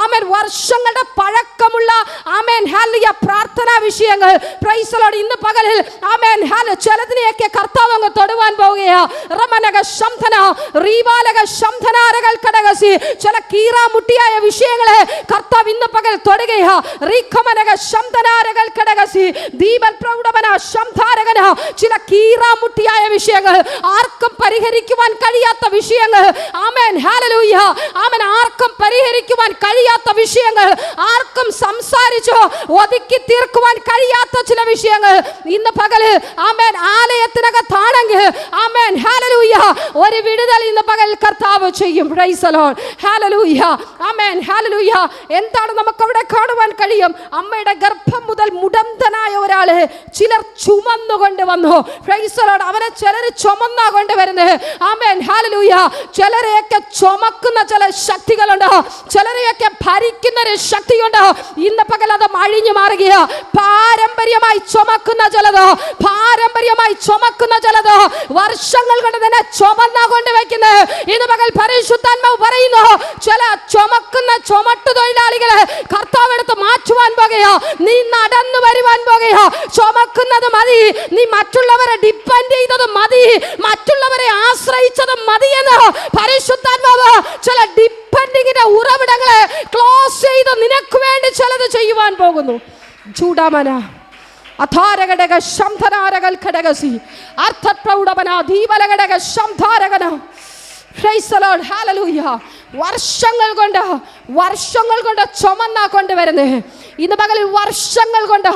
ആമേൻ വർഷങ്ങളുടെ പഴക്കമുള്ള ആമേൻ ഹല്ലേലൂയ പ്രാർത്ഥനാ വിഷയങ്ങൾ. Price the lord. ഇന്ന് പകലിൽ ആമേൻ ഹല്ലേലൂയ ചിലതിനെയൊക്കെ കർത്താവ് അങ്ങ് തൊടുവാൻ പോകുകയാ. റമനക ശംധന റീവാലക ശംധനാരകൾ കടകസി ചില കീറാമുട്ടിയായ വിഷയങ്ങളെ കർത്താവ് ഇന്ന് പകൽ തൊടുകയാ. റീഖമനക ശംധനാരകൾ കടകസി ദീപൽ പ്രൗഢമന ശംധാരകന ചില കീറാമുട്ടിയായ വിഷയങ്ങൾ, ആർക്കും പരിഹരിക്കുവാൻ കഴിയാത്ത വിഷയങ്ങൾ. ആമേൻ ഹല്ലേലൂയ. ആമേൻ. ആർക്കും പരിഹരിക്കുവാൻ കഴിയാത്ത വിഷയങ്ങൾ, ആർക്കും സംസാരിക്കാൻ സംസാരിച്ചു ഒതുക്കി തീർക്കുവാൻ കഴിയാത്ത ചില വിഷയങ്ങൾ ഇന്ന് പകല് ആമേൻ ആലയത്തിനകത്താണെങ്കിൽ ആമേൻ ഹല്ലേലൂയ ഒരു വിടുതൽ ഇന്ന് പകൽ കർത്താവ് ചെയ്യും. Price the lord. ഹല്ലേലൂയ. ആമേൻ ഹല്ലേലൂയ. എന്താണ് നമുക്ക് അവിടെ കാണുവാൻ കഴിയും? അമ്മയുടെ ഗർഭം മുതൽ മുടന്തനായ ഒരാള് ചിലർ ചുമന്നുകൊണ്ട് വന്നു. Price the Lord. അവനെ ചിലർ ചുമന്നാ കൊണ്ടുവരുന്നത്. Amen hallelujah. ചിലരെയൊക്കെ ചുമക്കുന്ന ചില ശക്തികളുണ്ട്, ചിലരെയൊക്കെ ഭരിക്കുന്ന ഒരു ശക്തിയുണ്ട്. ഇന്ന് പകൽ അത് അഴിഞ്ഞു മാറുകയാ. പാരമ്പര്യമായി ചുമക്കുന്ന ചിലത്, പാരമ്പര്യമായി ചുമക്കുന്ന ചിലത് വർഷങ്ങൾ കൊണ്ട് തന്നെ ചുമന്നാ കൊണ്ടുവയ്ക്കുന്നത്. ഇന്ന് പകൽ പരിശുദ്ധാത്മാവ് പറയുന്നു, ചില ചുമക്കുന്ന ചുമട്ടു തൊഴിലാളികളെ കർത്താവ് എടുത്ത് മാറ്റുവാൻ പോകുകയാ. നീ നടന്നു വരുവാൻ പോകുകയാ. ചുമക്കുന്നത് മതി, നീ മറ്റുള്ളവരെ ഡിപ്പെൻഡ് ചെയ്തത് മതി, മറ്റുള്ളവരെ ആശ്രയിച്ചത് മതിയെന്ന് പരിശുദ്ധാത്മാവ് ചില ഡിപ്പെൻഡിങ്ങിന്റെ ഉറവിടങ്ങളെ ക്ലോസ് ചെയ്ത് നിനക്ക് വേണ്ടി ചിലത് ചെയ്യുവാൻ പോകുന്നു. ചൂടാമന അഥാരഘടക ശംധനാരകൽ ഘടകസി അർത്ഥപ്രൗഢമന ദീപലഘടക ശംധാരകന. Praise the lord. ഹല്ലേലൂയ. വർഷങ്ങൾ കൊണ്ട് ചുമന്നാ കൊണ്ടുവരുന്നത്. ഇന്ന് പകലിൽ വർഷങ്ങൾ കൊണ്ട്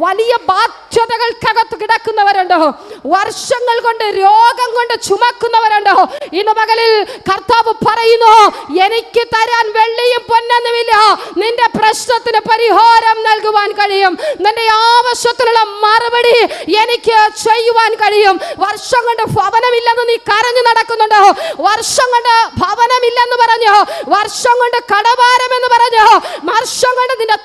വലിയ ബാധ്യതകൾക്കകത്ത് കിടക്കുന്നവരുണ്ടോ? വർഷങ്ങൾ കൊണ്ട് രോഗം കൊണ്ട് ചുമക്കുന്നവരുണ്ടോ? ഇന്ന് പകലിൽ കർത്താവ് പറയുന്നു, എനിക്ക് തരാൻ വെള്ളിയും പൊന്നൊന്നുമില്ല, നിന്റെ പ്രശ്നത്തിന് പരിഹാരം നൽകുവാൻ കഴിയും, നിന്റെ ആവശ്യത്തിനുള്ള മറുപടി എനിക്ക് ചെയ്യുവാൻ കഴിയും. വർഷം കൊണ്ട് ഭവനമില്ലെന്ന് നീ കരഞ്ഞു നടക്കുന്നുണ്ടോ? വർഷം കൊണ്ട് ഭവനമില്ലെന്ന് പറഞ്ഞു, വർഷം കൊണ്ട് കടഭാരമെന്ന് പറഞ്ഞു, വർഷം കൊണ്ട് നിന്റെ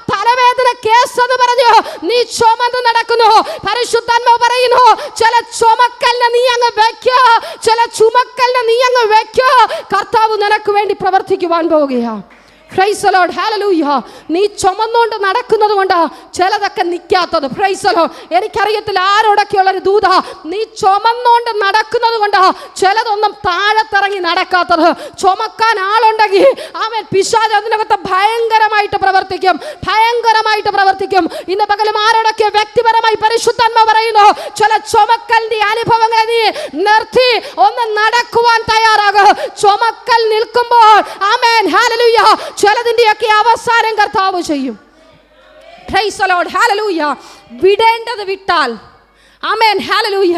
തലവേദന കേസ് എന്ന് പറഞ്ഞു നീ ചുമന്ന് നടക്കുന്നു. പരിശുദ്ധാത്മാവ് പറയുന്നു, ചില ചുമക്കലിനെ നീ അങ്ങ് വെക്കോ, ചില ചുമക്കലിനെ നീ അങ്ങ് വെക്കോ. കർത്താവ് നിനക്ക് വേണ്ടി പ്രവർത്തിക്കുവാൻ പോവുകയാണ്. Price the lord. ഹല്ലേലൂയ. നീ ചുമന്നുകൊണ്ട് നടക്കുന്നത് കൊണ്ട് ചിലതൊക്കെ നിൽക്കാത്തത്. Price the Lord. എനിക്കറിയത്തില്ല ആരോടൊക്കെയുള്ളൊരു ദൂത. നീ ചുമന്നുകൊണ്ട് നടക്കുന്നത് കൊണ്ട് ചിലതൊന്നും താഴത്തിറങ്ങി നടക്കാത്തത്. ചുമക്കാൻ ആളുണ്ടെങ്കിൽ അവൻ പിശാച് അതിനകത്ത് ഭയങ്കരമായിട്ട് പ്രവർത്തിക്കും, ഭയങ്കരമായിട്ട് പ്രവർത്തിക്കും. ഇന്ന് പകലും ആരോടൊക്കെ വ്യക്തിപരമായി പരിശുദ്ധാത്മാവ് പറയുന്നു, ചില ചുമക്കലിന്റെ അനുഭവങ്ങളെ നീ നിർത്തി ഒന്ന് നടക്കുവാൻ തയ്യാറാകുക. ചുമക്കൽ നിൽക്കുമ്പോൾ ആമേൻ ഹല്ലേലൂയ ചിലതിന്റെയൊക്കെ അവസാനം കർത്താവ് ചെയ്യും. Price the lord. ഹല്ലേലൂയ. വിടേണ്ടത് വിട്ടാൽ ആമേൻ ഹല്ലേലൂയ.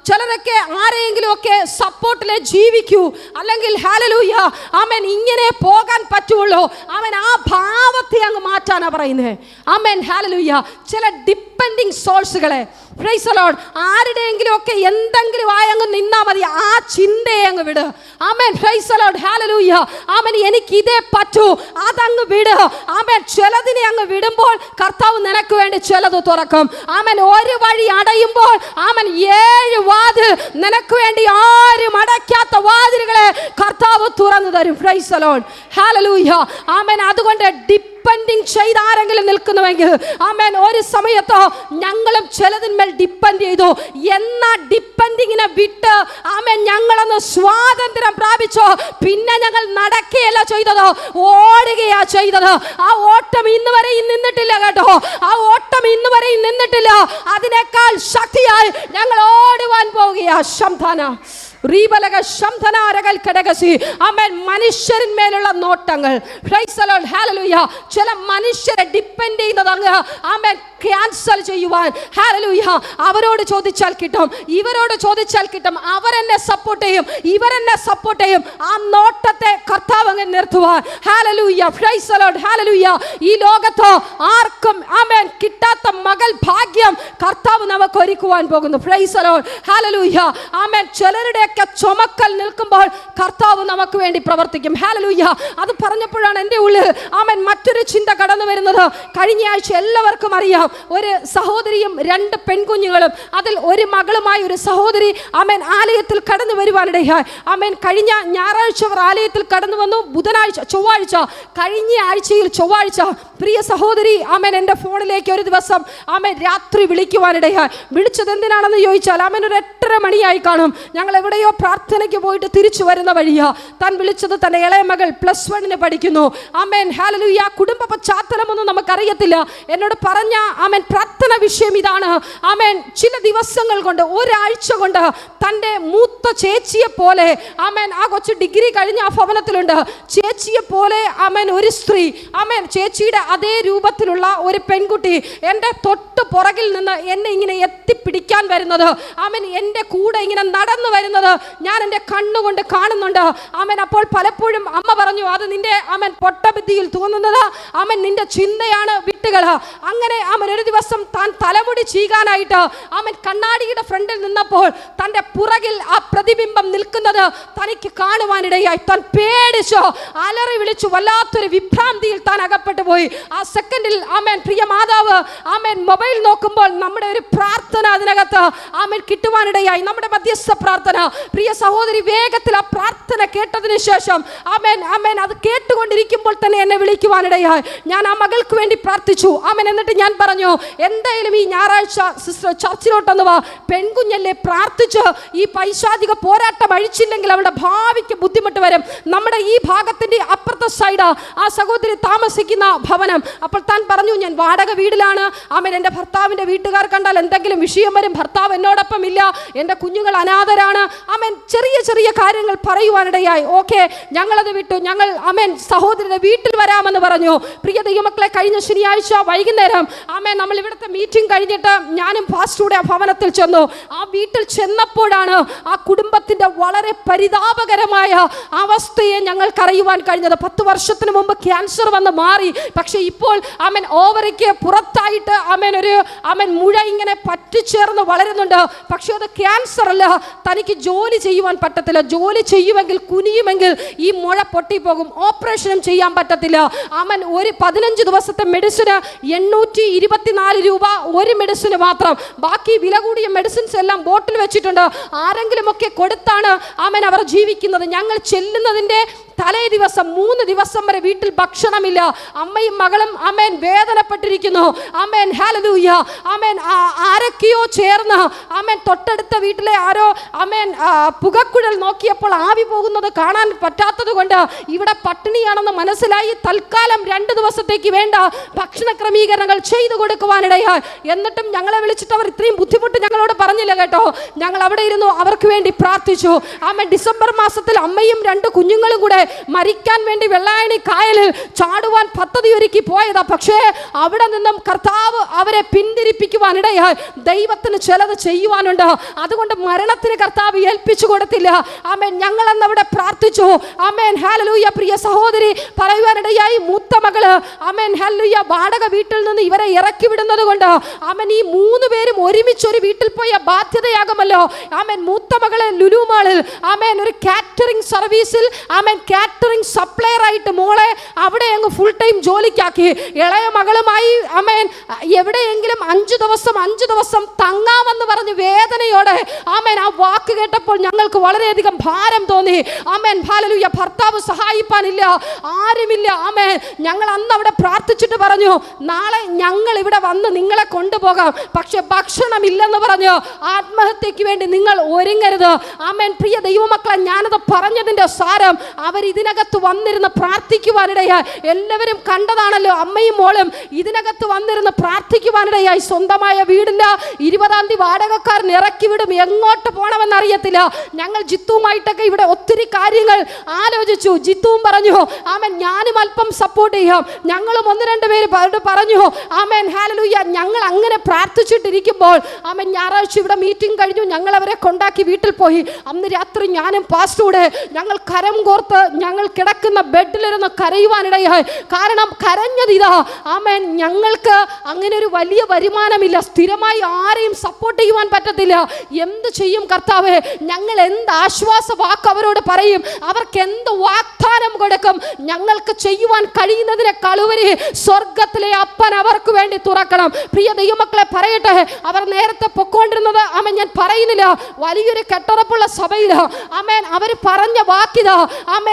ചിലരൊക്കെ ആരെങ്കിലും ഒക്കെ സപ്പോർട്ടിലെ ജീവിക്കൂ, അല്ലെങ്കിൽ ഹല്ലേലൂയ ആമേൻ ഇങ്ങനെ പോകാൻ പറ്റുള്ളൂ. ആമേൻ ആ ഭാവത്തെ അങ്ങ് മാറ്റാനാ പറയുന്നത്. Amen hallelujah. ചില ഡിപ്പെൻഡിങ് സോഴ്സുകളെ പ്രൈസ് ദി ലോർഡ് ആരുടെയെങ്കിലും ഒക്കെ എന്തെങ്കിലും ആയങ്ങ് നിന്നാ മതി, ആ ചിന്തയെ അങ്ങ് വിട്. ആമേൻ പ്രൈസ് ദി ലോർഡ്. ഹല്ലേലൂയ. ആമേൻ എനിക്ക് ഇതേ പറ്റൂ, അതങ്ങ് വിട്. ആമേൻ ചിലതിനെ അങ്ങ് വിടുമ്പോൾ കർത്താവ് നിനക്ക് വേണ്ടി ചിലത് തുറക്കും. ആമേൻ ഒരു വഴി അടയുമ്പോൾ ആമേൻ 7 വാതിൽ നിനക്ക് വേണ്ടി ആരും അടയ്ക്കാത്ത വാതിലുകളെ കർത്താവ് തുറന്നു തരും. Price the lord. ഹല്ലേലൂയ. ആമേൻ അതുകൊണ്ട് ഡിപ്പെൻഡിങ് ചെയ്ത് ആരെങ്കിലും നിൽക്കുന്നുവെങ്കിൽ ആമേൻ ഒരു സമയത്ത് ഞങ്ങളും ചിലതിന്മേൽ ഡിപ്പെൻഡ് ചെയ്തു. എന്നാ ഡിപ്പെൻഡിങ്ങിനെ വിട്ട് ആമേൻ ഞങ്ങളൊന്ന് സ്വാതന്ത്ര്യം പ്രാപിച്ചോ, പിന്നെ ഞങ്ങൾ നടക്കുകയല്ല ചെയ്തത്, ഓടുകയാ ചെയ്തത്. ആ ഓട്ടം ഇന്ന് വരെയും നിന്നിട്ടില്ല കേട്ടോ, ആ ഓട്ടം ഇന്ന് വരെയും നിന്നിട്ടില്ല. അതിനേക്കാൾ ശക്തിയായി ഞങ്ങൾ ഓടുവാൻ പോവുകയാ. ശംധാന റീബലക ശംധനാരകൽ ഘടകസി. ആമേൻ മനുഷ്യരിന്മേലുള്ള നോട്ടങ്ങൾ പ്രൈസ് ദി ലോർഡ്. ഹല്ലേലൂയ. ചില മനുഷ്യരെ ഡിപ്പെൻഡ് ചെയ്യുന്നത് അങ്ങ് ആമേൻ ക്യാൻസൽ ചെയ്യുവാൻ. ഹല്ലേലൂയ. അവരോട് ചോദിച്ചാൽ കിട്ടും, ഇവരോട് ചോദിച്ചാൽ കിട്ടും, അവരെന്നെ സപ്പോർട്ട് ചെയ്യും, ഇവരെന്നെ സപ്പോർട്ട് ചെയ്യും. ആ നോട്ടത്തെ കർത്താവ് അങ്ങ് നിർത്തുവാൻ. ഹല്ലേലൂയ. Praise the lord. ഹല്ലേലൂയ. ഈ ലോകത്ത് ആർക്കും ആമേൻ കിട്ടാത്ത മകൾ ഭാഗ്യം കർത്താവ് നമുക്ക് ഒരുക്കുവാൻ പോകുന്നു. Price the lord. ഹല്ലേലൂയ. ആമേൻ ചിലരുടെ ചുമക്കൽ നിൽക്കുമ്പോൾ കർത്താവ് നമുക്ക് വേണ്ടി പ്രവർത്തിക്കും. ഹല്ലേലൂയ. അത് പറഞ്ഞപ്പോഴാണ് എൻ്റെ ഉള്ളിൽ ആമേൻ മറ്റൊരു ചിന്ത കടന്നു വരുന്നത്. കഴിഞ്ഞ ആഴ്ച എല്ലാവർക്കും അറിയാം, ഒരു സഹോദരിയും 2 പെൺകുഞ്ഞുങ്ങളും, അതിൽ ഒരു മകളുമായി ഒരു സഹോദരി ആമേൻ ആലയത്തിൽ കടന്നു വരുവാനിടയായി. ആമേൻ കഴിഞ്ഞ ഞായറാഴ്ച അവർ ആലയത്തിൽ കടന്നു വന്നു. ചൊവ്വാഴ്ച കഴിഞ്ഞ ആഴ്ചയിൽ ചൊവ്വാഴ്ച പ്രിയ സഹോദരി ആമേൻ എൻ്റെ ഫോണിലേക്ക് ഒരു ദിവസം ആമേൻ രാത്രി വിളിക്കുവാനിടയായി. വിളിച്ചത് എന്തിനാണെന്ന് ചോദിച്ചാൽ ആമേൻ ഒരു 8:30 മണിയായി കാണും. ഞങ്ങൾ എവിടെയോ പ്രാർത്ഥനയ്ക്ക് പോയിട്ട് തിരിച്ചു വരുന്ന വഴിയാ. താൻ വിളിച്ചത് തൻ്റെ ഇളയ മകൾ +1 പഠിക്കുന്നു. Amen hallelujah. കുടുംബ പശ്ചാത്തലം എന്താണെന്ന് നമുക്കറിയത്തില്ല. എന്നോട് പറഞ്ഞ പ്രാർത്ഥന വിഷയം ഇതാണ്. ചില ദിവസങ്ങൾ കൊണ്ട്, ഒരാഴ്ച കൊണ്ട് തൻ്റെ മൂത്ത ചേച്ചിയെ പോലെ ആ കൊച്ചു ഡിഗ്രി കഴിഞ്ഞ ആ ഭവനത്തിലുണ്ട്. ചേച്ചിയെ പോലെ ഒരു സ്ത്രീ, ചേച്ചിയുടെ അതേ രൂപത്തിലുള്ള ഒരു പെൺകുട്ടി എൻ്റെ തൊട്ട് പുറകിൽ നിന്ന് എന്നെ ഇങ്ങനെ എത്തിപ്പിടിക്കാൻ വരുന്നത്, എൻ്റെ കൂടെ ഇങ്ങനെ നടന്നു വരുന്നത് ഞാൻ എൻ്റെ കണ്ണുകൊണ്ട് കാണുന്നുണ്ട്. അപ്പോൾ പലപ്പോഴും അമ്മ പറഞ്ഞു, അത് നിന്റെ പൊട്ടബുദ്ധിയിൽ തോന്നുന്നത്, നിന്റെ ചിന്തയാണ്, വിട്ടുകൾ. അങ്ങനെ ഒരു ദിവസം താൻ തലമുടി ചീകാനായിട്ട് കണ്ണാടിയുടെ ഫ്രണ്ടിൽ നിന്നപ്പോൾ തൻ്റെ പുറകിൽ ആ പ്രതിബിംബം നിൽക്കുന്നത് തനിക്ക് കാണുവാനിടയായി. താൻ പേടിച്ചോ, അലറി വിളിച്ചു, വല്ലാത്തൊരു വിഭ്രാന്തിയിൽ താൻ അകപ്പെട്ടു പോയി. ആ സെക്കൻഡിൽ പ്രിയ മാതാവ് മൊബൈൽ നോക്കുമ്പോൾ നമ്മുടെ ഒരു പ്രാർത്ഥന അതിനകത്ത് കിട്ടുവാനിടയായി. നമ്മുടെ മധ്യസ്ഥ പ്രാർത്ഥന. പ്രിയ സഹോദരി, വേഗത്തിൽ ആ പ്രാർത്ഥന കേട്ടതിന് ശേഷം അത് കേട്ടുകൊണ്ടിരിക്കുമ്പോൾ തന്നെ എന്നെ വിളിക്കുവാനിടയായി. ഞാൻ ആ മകൾക്ക് വേണ്ടി പ്രാർത്ഥിച്ചു. എന്നിട്ട് ഞാൻ പറഞ്ഞു, എന്തായാലും ഈ ഞായറാഴ്ച സിസ്റ്റർ ചർച്ചിലോട്ടൊന്ന് വാ, പെൺകുഞ്ഞല്ലേ, പ്രാർത്ഥിച്ച് ഈ പൈശാചിക പോരാട്ടം അഴിച്ചില്ലെങ്കിൽ അവളുടെ ഭാവിക്ക് ബുദ്ധിമുട്ട് വരും. നമ്മുടെ ഈ ഭാഗത്തിന്റെ അപ്പുറത്തെ സൈഡ് ആ സഹോദരി താമസിക്കുന്ന ഭവനം. അപ്പോൾ താൻ പറഞ്ഞു, ഞാൻ വാടക വീടിലാണ്. എൻ്റെ ഭർത്താവിൻ്റെ വീട്ടുകാർ കണ്ടാൽ എന്തെങ്കിലും വിഷയം വരും, ഭർത്താവ് എന്നോടൊപ്പം ഇല്ല, എൻ്റെ കുഞ്ഞുങ്ങൾ അനാഥരാണ്. ചെറിയ ചെറിയ കാര്യങ്ങൾ പറയുവാനിടയായി. ഓക്കെ, ഞങ്ങളത് വിട്ടു. ഞങ്ങൾ സഹോദരിയുടെ വീട്ടിൽ വരാമെന്ന് പറഞ്ഞു. പ്രിയ ദൈവമക്കളെ, കഴിഞ്ഞ ശനിയാഴ്ച വൈകുന്നേരം നമ്മൾ ഇവിടുത്തെ മീറ്റിംഗ് കഴിഞ്ഞിട്ട് ഞാനും പാസ്റ്ററുടെ ആ ഭവനത്തിൽ ചെന്നു. ആ വീട്ടിൽ ചെന്നപ്പോഴാണ് ആ കുടുംബത്തിന്റെ വളരെ പരിതാപകരമായ അവസ്ഥയെ ഞങ്ങൾക്കറിയുവാൻ കഴിഞ്ഞത്. 10 വർഷത്തിന് മുമ്പ് ക്യാൻസർ വന്ന് മാറി. പക്ഷെ ഇപ്പോൾ ഓവറിക്ക് പുറത്തായിട്ട് ഒരു മുഴ ഇങ്ങനെ പറ്റിച്ചേർന്ന് വളരുന്നുണ്ട്. പക്ഷെ അത് ക്യാൻസർ അല്ല. തനിക്ക് ജോലി ചെയ്യുവാൻ പറ്റത്തില്ല. ജോലി ചെയ്യുമെങ്കിൽ, കുനിയുമെങ്കിൽ ഈ മുഴ പൊട്ടിപ്പോകും. ഓപ്പറേഷനും ചെയ്യാൻ പറ്റത്തില്ല. ഒരു 15 ദിവസത്തെ മെഡിസിന് 824 രൂപ ഒരു മെഡിസിന് മാത്രം. ബാക്കി വില കൂടിയ മെഡിസിൻസ് എല്ലാം ബോട്ടിൽ വെച്ചിട്ടുണ്ട്. ആരെങ്കിലും ഒക്കെ കൊടുത്താണ് അവർ ജീവിക്കുന്നത്. ഞങ്ങൾ ചെല്ലുന്നതിൻ്റെ തലേ ദിവസം 3 ദിവസം വരെ വീട്ടിൽ ഭക്ഷണമില്ല. അമ്മയും മകളും വേദനപ്പെട്ടിരിക്കുന്നു. ഹല്ലേലൂയ. ആരൊക്കെയോ ചേർന്ന് തൊട്ടടുത്ത വീട്ടിലെ ആരോ പുകക്കുഴൽ നോക്കിയപ്പോൾ ആവി പോകുന്നത് കാണാൻ പറ്റാത്തത് കൊണ്ട് ഇവിടെ പട്ടിണിയാണെന്ന് മനസ്സിലായി. തൽക്കാലം 2 ദിവസത്തേക്ക് വേണ്ട ഭക്ഷണ ക്രമീകരണങ്ങൾ ചെയ്തു കൊടുക്കുവാനിടയായി. എന്നിട്ടും ഞങ്ങളെ വിളിച്ചിട്ട് അവർ ഇത്രയും ബുദ്ധിമുട്ട് ഞങ്ങളോട് പറഞ്ഞില്ല കേട്ടോ. ഞങ്ങൾ അവിടെ ഇരുന്നു, അവർക്ക് വേണ്ടി പ്രാർത്ഥിച്ചു. ഡിസംബർ മാസത്തിൽ അമ്മയും 2 കുഞ്ഞുങ്ങളും കൂടെ മരിക്കാൻ വേണ്ടി വെള്ളായണി കായലിൽ ചാടുവാൻ പദ്ധതി ഒരുക്കി പോയതാ. പക്ഷേ അവിടെ നിന്നും കർത്താവ് അവരെ പിന്തിരിപ്പിക്കുവാനിടയായി. ദൈവത്തിന് ചിലത് ചെയ്യുവാനുണ്ട്. അതുകൊണ്ട് മരണത്തിന് കർത്താവ് ഏൽപ്പിച്ചു കൊടുത്തില്ല. ഞങ്ങൾ അന്ന് അവിടെ പ്രാർത്ഥിച്ചു. ഹല്ലേലൂയ. പ്രിയ സഹോദരി പറയുവാനിടയായി, മൂത്ത മകള് ഹല്ലേലൂയ വാടക വീട്ടിൽ നിന്ന് ഇവരെ ഇറക്കി വിടുന്നത് കൊണ്ട് ഈ 3 പേരും ഒരുമിച്ച് ഒരു വീട്ടിൽ പോയ ബാധ്യതയാകുമല്ലോ. മൂത്ത മകളെ ലുലു മാളിൽ ഒരു കാറ്ററിംഗ് സർവീസിൽ കാറ്ററിംഗ് സപ്ലയർ ആയിട്ട് മോളെ അവിടെ അങ്ങ് ഫുൾ ടൈം ജോലിക്കാക്കി. ഇളയ മകളുമായി എവിടെയെങ്കിലും 5 ദിവസം തങ്ങാമെന്ന് പറഞ്ഞ് വേദനയോടെ ആ വാക്ക് കേട്ടപ്പോൾ ഞങ്ങൾക്ക് വളരെയധികം ഭാരം തോന്നി. ഹല്ലേലൂയ. ഭർത്താവ് സഹായിപ്പാനില്ല, ആരുമില്ല. ഞങ്ങൾ അന്ന് അവിടെ പ്രാർത്ഥിച്ചിട്ട് പറഞ്ഞു, നാളെ ഞങ്ങൾ ഇവിടെ വന്ന് നിങ്ങളെ കൊണ്ടുപോകാം, പക്ഷെ ഭക്ഷണമില്ലെന്ന് പറഞ്ഞു. ആത്മഹത്യക്ക് വേണ്ടി നിങ്ങൾ ഒരുങ്ങരുത്. പ്രിയ ദൈവമക്കളെ, ഞാനത് പറഞ്ഞതിൻ്റെ സാരം ഇതിനകത്ത് വന്നിരുന്ന് പ്രാർത്ഥിക്കുവാനിടയായി. എല്ലാവരും കണ്ടതാണല്ലോ, അമ്മയും മോളും ഇതിനകത്ത് വന്നിരുന്ന് പ്രാർത്ഥിക്കുവാനിടയായി. സ്വന്തമായ വീടില്ല, 20-ാം തീയതി വാടകക്കാരൻ ഇറക്കി വിടും, എങ്ങോട്ട് പോകണമെന്ന് അറിയത്തില്ല. ഞങ്ങൾ ജിത്തുവുമായിട്ടൊക്കെ ഇവിടെ ഒത്തിരി കാര്യങ്ങൾ ആലോചിച്ചു. ജിത്തുവും പറഞ്ഞു, ഞാനും അല്പം സപ്പോർട്ട് ചെയ്യാം. ഞങ്ങളും 1-2 പേര് പറഞ്ഞു. ഹല്ലേലൂയ. ഞങ്ങൾ അങ്ങനെ പ്രാർത്ഥിച്ചിട്ടിരിക്കുമ്പോൾ ഞായറാഴ്ച ഇവിടെ മീറ്റിംഗ് കഴിഞ്ഞു. ഞങ്ങൾ അവരെ കൊണ്ടാക്കി വീട്ടിൽ പോയി. അന്ന് രാത്രി ഞാനും പാസ്റ്ററുടെ ഞങ്ങൾ കരം കോർത്ത് ഞങ്ങൾ കിടക്കുന്ന ബെഡിലിരുന്ന് കരയുവാനിടയായി. കാരണം കരഞ്ഞത് ഇതാ, ഞങ്ങൾക്ക് അങ്ങനെ ഒരു വലിയ വരുമാനമില്ല, സ്ഥിരമായി ആരെയും സപ്പോർട്ട് ചെയ്യുവാൻ പറ്റത്തില്ല. എന്ത് ചെയ്യും കർത്താവേ? ഞങ്ങൾ എന്ത് ആശ്വാസ വാക്ക് അവരോട് പറയും? അവർക്ക് എന്ത് വാഗ്ദാനം കൊടുക്കും? ഞങ്ങൾക്ക് ചെയ്യുവാൻ കഴിയുന്നതിനെ കളുവരി സ്വർഗത്തിലെ അപ്പൻ അവർക്ക് വേണ്ടി തുറക്കണം. പ്രിയ ദൈവമക്കളെ, പറയട്ടെ, അവർ നേരത്തെ പൊക്കോണ്ടിരുന്നത് ഞാൻ പറയുന്നില്ല, വലിയൊരു കെട്ടുറപ്പുള്ള സഭയില് അവർ പറഞ്ഞ വാക്കിതാ.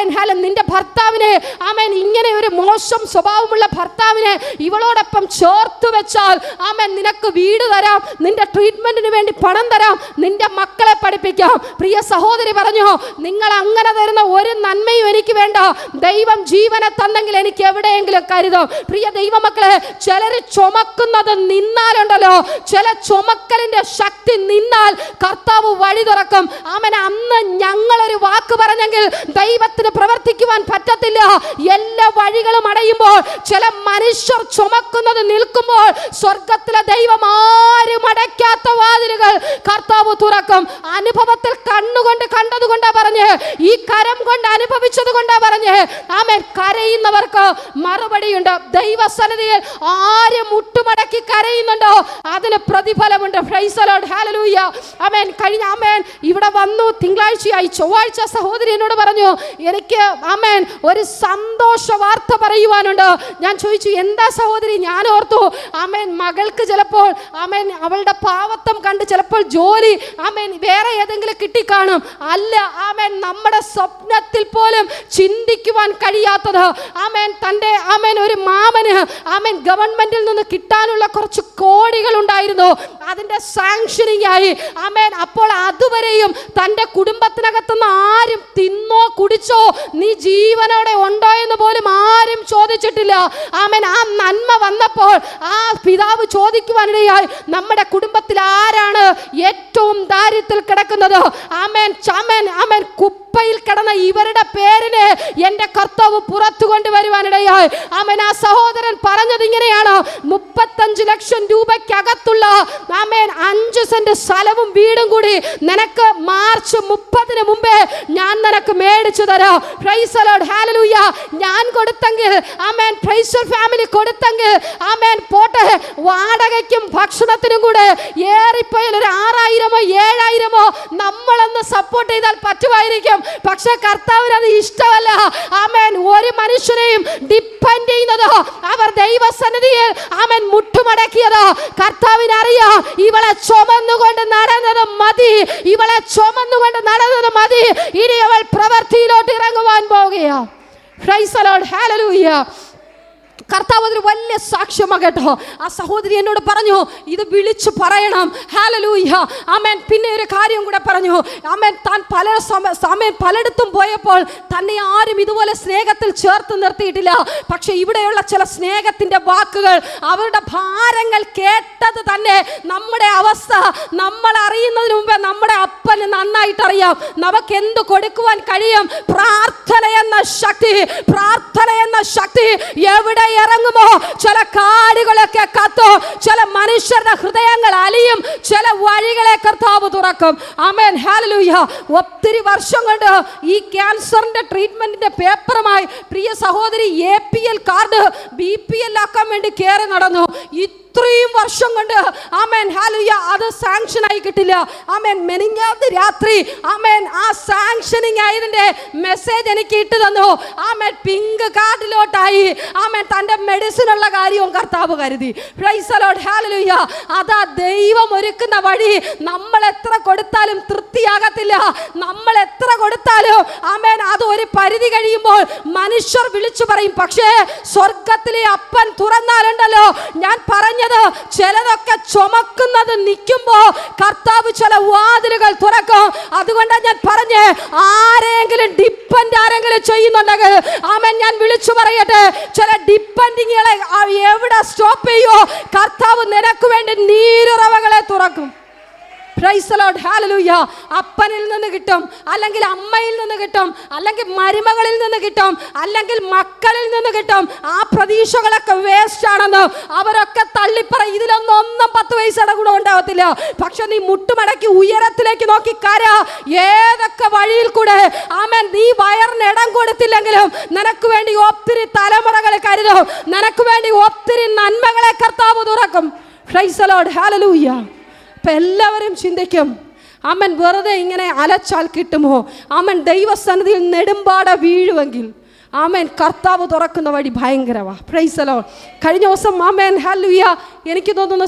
ആമേൻ ഹല്ലേലൂയ, നിന്റെ ഭർത്താവിനെ ആമേൻ ഇങ്ങനെ ഒരു മോശം സ്വഭാവമുള്ള ഭർത്താവിനെ ഇവളോടൊപ്പം ചേർത്ത് വെച്ചാൽ ആമേൻ നിനക്ക് വീട് തരാം, നിന്റെ ട്രീറ്റ്മെന്റിന് വേണ്ടി പണം തരാം, നിന്റെ മക്കളെ പഠിപ്പിക്കാം. പ്രിയ സഹോദരി പറഞ്ഞു, നിങ്ങൾ അങ്ങനെ തരുന്ന ഒരു നന്മയും എനിക്ക് വേണ്ട, ദൈവം ജീവനെ തന്നെങ്കിൽ എനിക്ക് എവിടെയെങ്കിലും കരുതും. പ്രിയ ദൈവമക്കളെ, ചിലര് ചുമക്കുന്നത് നിന്നാലുണ്ടല്ലോ, ചില ചുമക്കലിന്റെ ശക്തി നിന്നാൽ കർത്താവ് വഴി തുറക്കും. ആമേൻ. അന്ന് ഞങ്ങളൊരു വാക്ക് പറഞ്ഞെങ്കിൽ ദൈവത്തിന് പ്രവർത്തിക്കുവാൻ പറ്റത്തില്ല. എല്ലാ വഴികളും അടയുമ്പോൾ, ചില മനുഷ്യർ ചുമക്കുന്നത് നിൽക്കുമ്പോൾ, സ്വർഗത്തിലെ ദൈവം ആരും അടയ്ക്കാത്ത വാതിലുകൾ കർത്താവ് തുറക്കും. അനുഭവത്തിൽ കണ്ണുകൊണ്ട് കണ്ടതുകൊണ്ടാ പറഞ്ഞ്, ഈ കരം കൊണ്ട് അനുഭവിച്ചത് കൊണ്ടാ പറഞ്ഞ്. ആമേൻ. കരയുന്നവർക്ക് മറുപടിയുണ്ട്. ദൈവസന്നിധിയിൽ ആര് മുട്ടുമടക്കി കരയുന്നുണ്ടോ അതിന് പ്രതിഫലമുണ്ട്. Praise the lord. ഹല്ലേലൂയ. ആമേൻ. ആമേൻ. ഇവിടെ വന്നു, തിങ്കളാഴ്ചയായി. ചൊവ്വാഴ്ച സഹോദരി എന്നോട് പറഞ്ഞു, എനിക്ക് ആമേൻ ഒരു സന്തോഷ വാർത്ത പറയുവാനുണ്ട്. ഞാൻ ചോദിച്ചു, എന്താ സഹോദരി? ഞാൻ ഓർത്തു ആമേൻ മകൾക്ക് ചിലപ്പോൾ ആമേൻ അവളുടെ പാവത്തം കണ്ട് ചിലപ്പോൾ ജോലി ആമേൻ വേറെ ഏതെങ്കിലും കിട്ടിക്കാണും. അല്ല, ആമേൻ നമ്മുടെ സ്വപ്നത്തിൽ പോലും ചിന്തിക്കുവാൻ കഴിയാത്തത് ആമേൻ തൻ്റെ ആമേൻ ഒരു മാമന് ആമേൻ ഗവൺമെന്റിൽ നിന്ന് കിട്ടാനുള്ള കുറച്ച് കോടികൾ ഉണ്ടായിരുന്നു. അതിന്റെ സാങ്ഷനിങ് ആയി. ആമേൻ. അപ്പോൾ അതുവരെയും തൻ്റെ കുടുംബത്തിനകത്തുനിന്ന് ആരും തിന്നോ കുടിച്ചോ നീ ജീവനോടെ ഉണ്ടോ എന്ന് പോലും ആരും ചോദിച്ചിട്ടില്ല. ആമേൻ. ആ നന്മ വന്നപ്പോൾ ആ പിതാവ് ചോദിക്കുവാനിടയായി, നമ്മുടെ കുടുംബത്തിൽ ആരാണ് ഏറ്റവും ദാരിദ്ര്യത്തിൽ കിടക്കുന്നത്? ആമേൻ. ചാമേൻ. ആമേൻ. കുപ്പയിൽ കിടന്ന ഇവരുടെ പേരിന് എൻ്റെ കർത്താവ് പുറത്തു കൊണ്ടുവരുവാനിടയായി. ആമേൻ. ആ സഹോദരൻ പറഞ്ഞത് ഇങ്ങനെയാണ്, 35 ലക്ഷം രൂപയ്ക്കകത്തുള്ള ആമേൻ 5 സെന്റ് സ്ഥലവും വീടും കൂടി നിനക്ക് മാർച്ച് 30-ന് മുമ്പേ ഞാൻ നിനക്ക് മേടിച്ചു തരാം. Price the lord. ഹല്ലേലൂയ. ഞാൻ കൊടുത്തെങ്കിൽ ആമേൻ, പ്രൈസ് ദി ഫാമിലി കൊടുത്തെങ്കിൽ ആമേൻ പോട്ടെ, വാടകയ്ക്കും ഭക്ഷണത്തിനും കൂടെ ഏറിപ്പോയാൽ ഒരു 6000-ഓ 7000-ഓ നമ്മളൊന്ന് സപ്പോർട്ട് ചെയ്താൽ പറ്റുമായിരിക്കും. പക്ഷെ കർത്താവിന് അത് ഇഷ്ടമല്ല. ആമേൻ. ഒരു മനുഷ്യനെയും ഡിപ്പെൻഡ് ചെയ്യുന്നത് അവർ ദൈവസന്നിധിയിൽ ആമേൻ മുട്ടുമടക്കിയത് കർത്താവിനറിയാം. ഇവളെ ചുമന്നുകൊണ്ട് നടന്നത് മതി, ഇവളെ ചുമന്നുകൊണ്ട് നടന്നത് മതി. ഇനി അവൾ പ്രവൃത്തിയിലോട്ട് ഇറങ്ങുവാൻ പോവുകയാ. Praise the lord. ഹല്ലേലൂയ. കർത്താവ് അതൊരു വലിയ സാക്ഷ്യമാണ് കേട്ടോ. ആ സഹോദരി എന്നോട് പറഞ്ഞു, ഇത് വിളിച്ചു പറയണം. ഹല്ലേലൂയ. ആമേൻ. പിന്നെ ഒരു കാര്യം കൂടെ പറഞ്ഞു. ആമേൻ. താൻ പലയിടത്തും പോയപ്പോൾ തന്നെ ആരും ഇതുപോലെ സ്നേഹത്തിൽ ചേർത്ത് നിർത്തിയിട്ടില്ല. പക്ഷെ ഇവിടെയുള്ള ചില സ്നേഹത്തിന്റെ വാക്കുകൾ, അവരുടെ ഭാരങ്ങൾ കേട്ടത് തന്നെ നമ്മുടെ അവസ്ഥ നമ്മൾ അറിയുന്നതിന് മുമ്പേ നമ്മുടെ അപ്പന് നന്നായിട്ട് അറിയാം നമുക്ക് എന്ത് കൊടുക്കുവാൻ കഴിയും. പ്രാർത്ഥന എന്ന ശക്തി, പ്രാർത്ഥന എന്ന ശക്തി എവിടെ ഇറങ്ങുമോ ചില കാടുകളൊക്കെ കത്തും, ചില മനുഷ്യരുടെ ഹൃദയങ്ങൾ അലിയും, ചില വഴികളെ കർത്താവ് തുറക്കും. ആമേൻ. ഹല്ലേലൂയ. ഒത്തിരി വർഷം കൊണ്ട് ഈ ക്യാൻസറിന്റെ ട്രീറ്റ്മെന്റിന്റെ പേപ്പറുമായി പ്രിയ സഹോദരി APL കാർഡ് BPL ആക്കാൻ വേണ്ടി കയറി നടന്നു. ഇത്രയും വർഷം കൊണ്ട് ആമേൻ ഹല്ലേലൂയ അത് സാങ്ഷൻ ആയി കിട്ടില്ല. ആമേൻ. മെനിഞ്ഞാന്ന് രാത്രി ആമേൻ ആ സാങ്ഷനിങ് ആയതിന്റെ മെസ്സേജ് എനിക്ക് ഇട്ട് തന്നു. ആമേൻ. പിങ്ക് കാർഡിലോട്ടായി. ആമേൻ. തൻ്റെ മെഡിസിനുള്ള കാര്യവും കർത്താവ് കരുതി. Price the lord. ഹല്ലേലൂയ. അതാ ദൈവം ഒരുക്കുന്ന വഴി. നമ്മൾ എത്ര കൊടുത്താലും തൃപ്തിയാകത്തില്ല. നമ്മൾ എത്ര കൊടുത്താലും ആമേൻ അത് ഒരു പരിധി കഴിയുമ്പോൾ മനുഷ്യർ വിളിച്ചു പറയും. പക്ഷേ സ്വർഗത്തിലെ അപ്പൻ തുറന്നാലുണ്ടല്ലോ, ഞാൻ പറഞ്ഞ ചിലതൊക്കെ ചുമക്കുന്നത് നിൽക്കുമ്പോ കർത്താവ് ചില വാതിലുകൾ തുറക്കും. അതുകൊണ്ടാണ് ഞാൻ പറഞ്ഞേ, ആരെങ്കിലും ഡിപ്പെൻഡ് ആരെങ്കിലും ചെയ്യുന്നുണ്ടെങ്കിൽ ആമേൻ ഞാൻ വിളിച്ചു പറയട്ടെ, ചില ഡിപ്പെൻഡിങ്ങുകളെ എവിടെ സ്റ്റോപ്പ് ചെയ്യോ കർത്താവ് നിനക്ക് വേണ്ടി നീരുറവകളെ തുറക്കും. Price the lord. ഹല്ലേലൂയ. അപ്പനിൽ നിന്ന് കിട്ടും, അല്ലെങ്കിൽ അമ്മയിൽ നിന്ന് കിട്ടും, അല്ലെങ്കിൽ മരുമകളിൽ നിന്ന് കിട്ടും, അല്ലെങ്കിൽ മക്കളിൽ നിന്ന് കിട്ടും. ആ പ്രതീക്ഷകളൊക്കെ വേസ്റ്റ് ആണെന്ന് അവരൊക്കെ തള്ളിപ്പറയും. ഇതിലൊന്നും 10 പൈസയുടെ ഗുണം ഉണ്ടാവത്തില്ല. പക്ഷെ നീ മുട്ടുമടക്കി ഉയരത്തിലേക്ക് നോക്കി കര. ഏതൊക്കെ വഴിയിൽ കൂടെ ആമേൻ നീ വയറിന് ഇടം കൊടുത്തില്ലെങ്കിലും നിനക്ക് വേണ്ടി ഒത്തിരി തലമുറകളെ കരുതും, നിനക്ക് വേണ്ടി ഒത്തിരി നന്മകളെ കർത്താവ് തുറക്കും. Price the lord. ഹല്ലേലൂയ. അപ്പം എല്ലാവരും ചിന്തിക്കും, ആമൻ വെറുതെ ഇങ്ങനെ അലച്ചാൽ കിട്ടുമോ? ആമൻ ദൈവസന്നിധിയിൽ നെടുമ്പാട വീഴുമെങ്കിൽ ആമേൻ കർത്താവ് തുറക്കുന്ന വഴി ഭയങ്കരമാണ്. Price the Lord. കഴിഞ്ഞ ദിവസം ആമേൻ ഹല്ലേലൂയ എനിക്ക് തോന്നുന്നു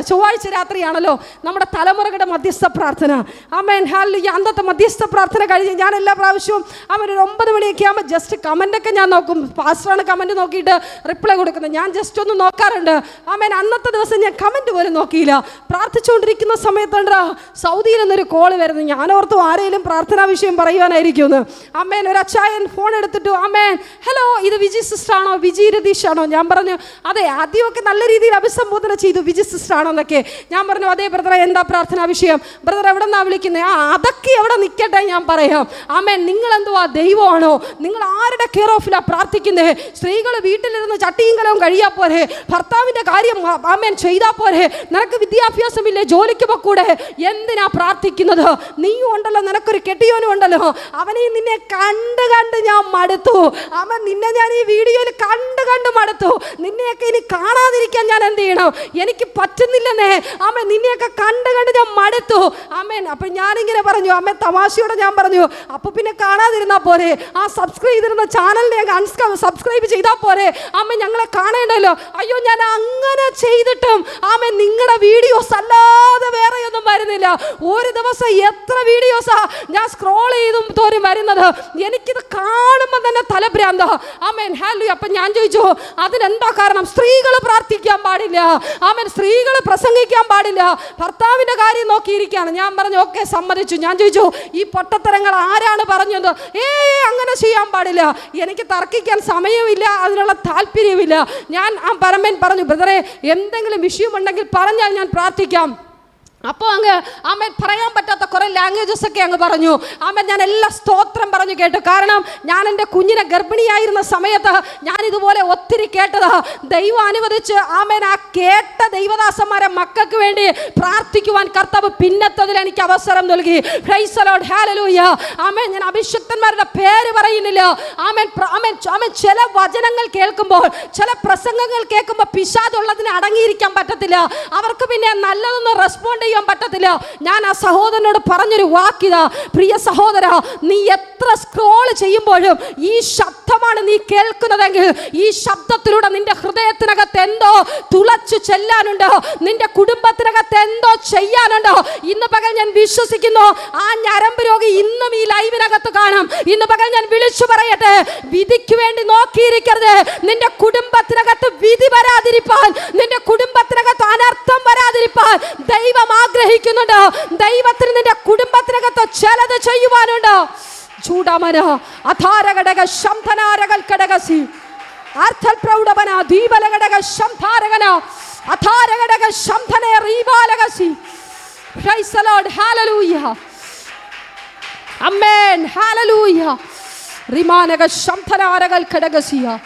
ചൊവ്വാഴ്ച രാത്രിയാണല്ലോ നമ്മുടെ തലമുറകളുടെ മധ്യസ്ഥ പ്രാർത്ഥന. Amen hallelujah. അന്നത്തെ മധ്യസ്ഥ പ്രാർത്ഥന കഴിഞ്ഞ് ഞാൻ എല്ലാ പ്രാവശ്യവും ഒരു 9 മണിയൊക്കെ ആകുമ്പോൾ ജസ്റ്റ് കമൻ്റൊക്കെ ഞാൻ നോക്കും. പാസ്റ്ററാണ് കമൻറ്റ് നോക്കിയിട്ട് റിപ്ലൈ കൊടുക്കുന്നത്. ഞാൻ ജസ്റ്റ് ഒന്ന് നോക്കാറുണ്ട്. ആമേൻ അന്നത്തെ ദിവസം ഞാൻ കമൻറ്റ് പോലും നോക്കിയില്ല. പ്രാർത്ഥിച്ചുകൊണ്ടിരിക്കുന്ന സമയത്തുണ്ട് സൗദിയിൽ നിന്നൊരു കോള് വരുന്നത്. ഞാൻ ഓർത്തു ആരെങ്കിലും പ്രാർത്ഥനാ വിഷയം പറയുവാനായിരിക്കുമെന്ന്. ആമേൻ ഒരു അച്ചായൻ ഫോൺ എടുത്തിട്ടു, ആമേൻ ഹലോ ഇത് വിജി സിസ്റ്റർ ആണോ, വിജി രതീഷ് ആണോ? ഞാൻ പറഞ്ഞു അതെ. ആദ്യമൊക്കെ നല്ല രീതിയിൽ അഭിസംബോധന ചെയ്തു, വിജി സിസ്റ്റർ ആണോ എന്നൊക്കെ. ഞാൻ പറഞ്ഞു അതെ ബ്രദറെ, എന്താ പ്രാർത്ഥനാ വിഷയം? ബ്രദർ എവിടെ നിന്നാ വിളിക്കുന്നത്? അതൊക്കെ എവിടെ നിൽക്കട്ടെ, ഞാൻ പറയാം. ആമേൻ നിങ്ങൾ എന്തുവാ ദൈവമാണോ? നിങ്ങൾ ആരുടെ കെയർ ഓഫിലാണ് പ്രാർത്ഥിക്കുന്നത്? സ്ത്രീകൾ വീട്ടിലിരുന്ന് ചട്ടിയും കലവും കഴിയാൽ പോരെ? ഭർത്താവിൻ്റെ കാര്യം ആമേൻ ചെയ്താൽ പോരെ? നിനക്ക് വിദ്യാഭ്യാസമില്ലേ? ജോലിക്ക് പൊക്കൂടെ? എന്തിനാ പ്രാർത്ഥിക്കുന്നത്? നീയും ഉണ്ടല്ലോ, നിനക്കൊരു കെട്ടിയോനും ഉണ്ടല്ലോ. അവനെ നിന്നെ കണ്ട് ഞാൻ മടുത്തു. അവൻ നിന്നെ ഞാൻ ഈ വീഡിയോയിൽ കണ്ട് മടുത്തു. നിന്നെയൊക്കെ ഇനി കാണാതിരിക്കാൻ ഞാൻ എന്ത് ചെയ്യണം? എനിക്ക് പറ്റുന്നില്ലെന്നേ. ആമേൻ നിന്നെയൊക്കെ കണ്ട് ഞാൻ മടുത്തു. ആമേൻ. അപ്പം ഞാനിങ്ങനെ പറഞ്ഞു, ആമേൻ തമാശയോടെ ഞാൻ പറഞ്ഞു, അപ്പോൾ പിന്നെ കാണാതിരുന്നാൽ പോരെ? ആ സബ്സ്ക്രൈബ് ചെയ്തിരുന്ന ചാനലിനെ സബ്സ്ക്രൈബ് ചെയ്താൽ പോരെ? ആമേൻ ഞങ്ങളെ കാണേണ്ടല്ലോ. അയ്യോ ഞാൻ അങ്ങനെ ചെയ്തിട്ടും ആമേൻ നിങ്ങളുടെ വീഡിയോസ് അല്ലാതെ വേറെ ഒന്നും വരുന്നില്ല. ഒരു ദിവസം എത്ര വീഡിയോസാ ഞാൻ സ്ക്രോൾ ചെയ്തും തോരും വരുന്നത്. എനിക്കിത് കാണുമ്പോൾ തന്നെ തലഭ്രാന്ത. Amen hallelujah. അപ്പം ഞാൻ ചോദിച്ചു അതിനെന്താ കാരണം? സ്ത്രീകൾ പ്രാർത്ഥിക്കാൻ പാടില്ല, ആമേൻ സ്ത്രീകൾ പ്രസംഗിക്കാൻ പാടില്ല, ഭർത്താവിൻ്റെ കാര്യം നോക്കിയിരിക്കുകയാണ്. ഞാൻ പറഞ്ഞു ഓക്കെ സമ്മതിച്ചു. ഞാൻ ചോദിച്ചു ഈ പൊട്ടത്തരങ്ങൾ ആരാണ് പറഞ്ഞത്? അങ്ങനെ ചെയ്യാൻ പാടില്ല. എനിക്ക് തർക്കിക്കാൻ സമയമില്ല, അതിനുള്ള താല്പര്യമില്ല. ഞാൻ ആ പരമൻ പറഞ്ഞു ബ്രദറെ എന്തെങ്കിലും വിഷയമുണ്ടെങ്കിൽ പറഞ്ഞാൽ ഞാൻ പ്രാർത്ഥിക്കാം. അപ്പോൾ അങ്ങ് ആമേൻ പറയാൻ പറ്റാത്ത കുറേ ലാംഗ്വേജസ് ഒക്കെ അങ്ങ് പറഞ്ഞു. ആമേൻ ഞാൻ എല്ലാ സ്തോത്രം പറഞ്ഞു കേട്ടു. കാരണം ഞാൻ എൻ്റെ കുഞ്ഞിനെ ഗർഭിണിയായിരുന്ന സമയത്ത് ഞാൻ ഇതുപോലെ ഒത്തിരി കേട്ടതാ. ദൈവം അനുവദിച്ച് ആമേൻ ആ കേട്ട ദൈവദാസന്മാരെ മക്കൾക്ക് വേണ്ടി പ്രാർത്ഥിക്കുവാൻ കർത്താവ് പിന്നത്തതിൽ എനിക്ക് അവസരം നൽകി. പ്രൈസ് ദി ലോർഡ് ഹല്ലേലൂയ. ആമേൻ ഞാൻ അഭിഷിക്തന്മാരുടെ പേര് പറയുന്നില്ല. ആമേൻ ആമേൻ ആമേൻ ചില വചനങ്ങൾ കേൾക്കുമ്പോൾ, ചില പ്രസംഗങ്ങൾ കേൾക്കുമ്പോൾ പിശാചുള്ളതിന് അടങ്ങിയിരിക്കാൻ പറ്റത്തില്ല. അവർക്ക് പിന്നെ നല്ലതൊന്നും റെസ്പോണ്ട് ചെയ്യാൻ പറ്റത്തില്ല. ഞാൻ ആ സഹോദരനോട് പറഞ്ഞൊരു വാക്കിതാ, പ്രിയ സഹോദര നീ എത്ര സ്ക്രോൾ ചെയ്യുമ്പോഴും ഈ ശബ്ദമാണ് നീ കേൾക്കുന്നതെങ്കിൽ ഈ ശബ്ദത്തിലൂടെ നിന്റെ ഹൃദയത്തിനകത്ത് എന്തോ തുളച്ചു ചെല്ലാനുണ്ട്, നിന്റെ കുടുംബത്തിനകത്ത് എന്തോ ചെയ്യാനുണ്ട്. ഇന്ന് പകൽ ഞാൻ വിശ്വസിക്കുന്നു ആ ഞരമ്പ് രോഗി ഇന്നും ഈ ലൈവിനകത്ത് കാണും. ഇന്ന് പകൽ ഞാൻ വിളിച്ചു പറയട്ടെ, വിധിക്ക് വേണ്ടി നോക്കിയിരിക്കരുത്. നിന്റെ കുടുംബത്തിനകത്ത് വിധി വരാതിരിപ്പാൻ, നിന്റെ കുടുംബത്തിനകത്ത് അനർത്ഥം വരാതിരിപ്പാൻ ദൈവം ആഗ്രഹിക്കുന്നുണ്ട്. ദൈവത്തിന് നിന്റെ കുടുംബത്തിനകത്ത് ചിലത് ചെയ്യുവാനുണ്ട്. ചൂടാമന അധാരഘടക ശംധനാരകൾ കടകസി അർത്ഥൽ പ്രൗഢവന ദീപലഘടക ശംധാരകന അധാരഘടക ശംധനെ റീബാലകസി. പ്രൈസ് ദി ലോർഡ് ഹല്ലേലൂയ. ആമേൻ ഹല്ലേലൂയ. റിമാനക ശംധനാരകൾ കടകസിയ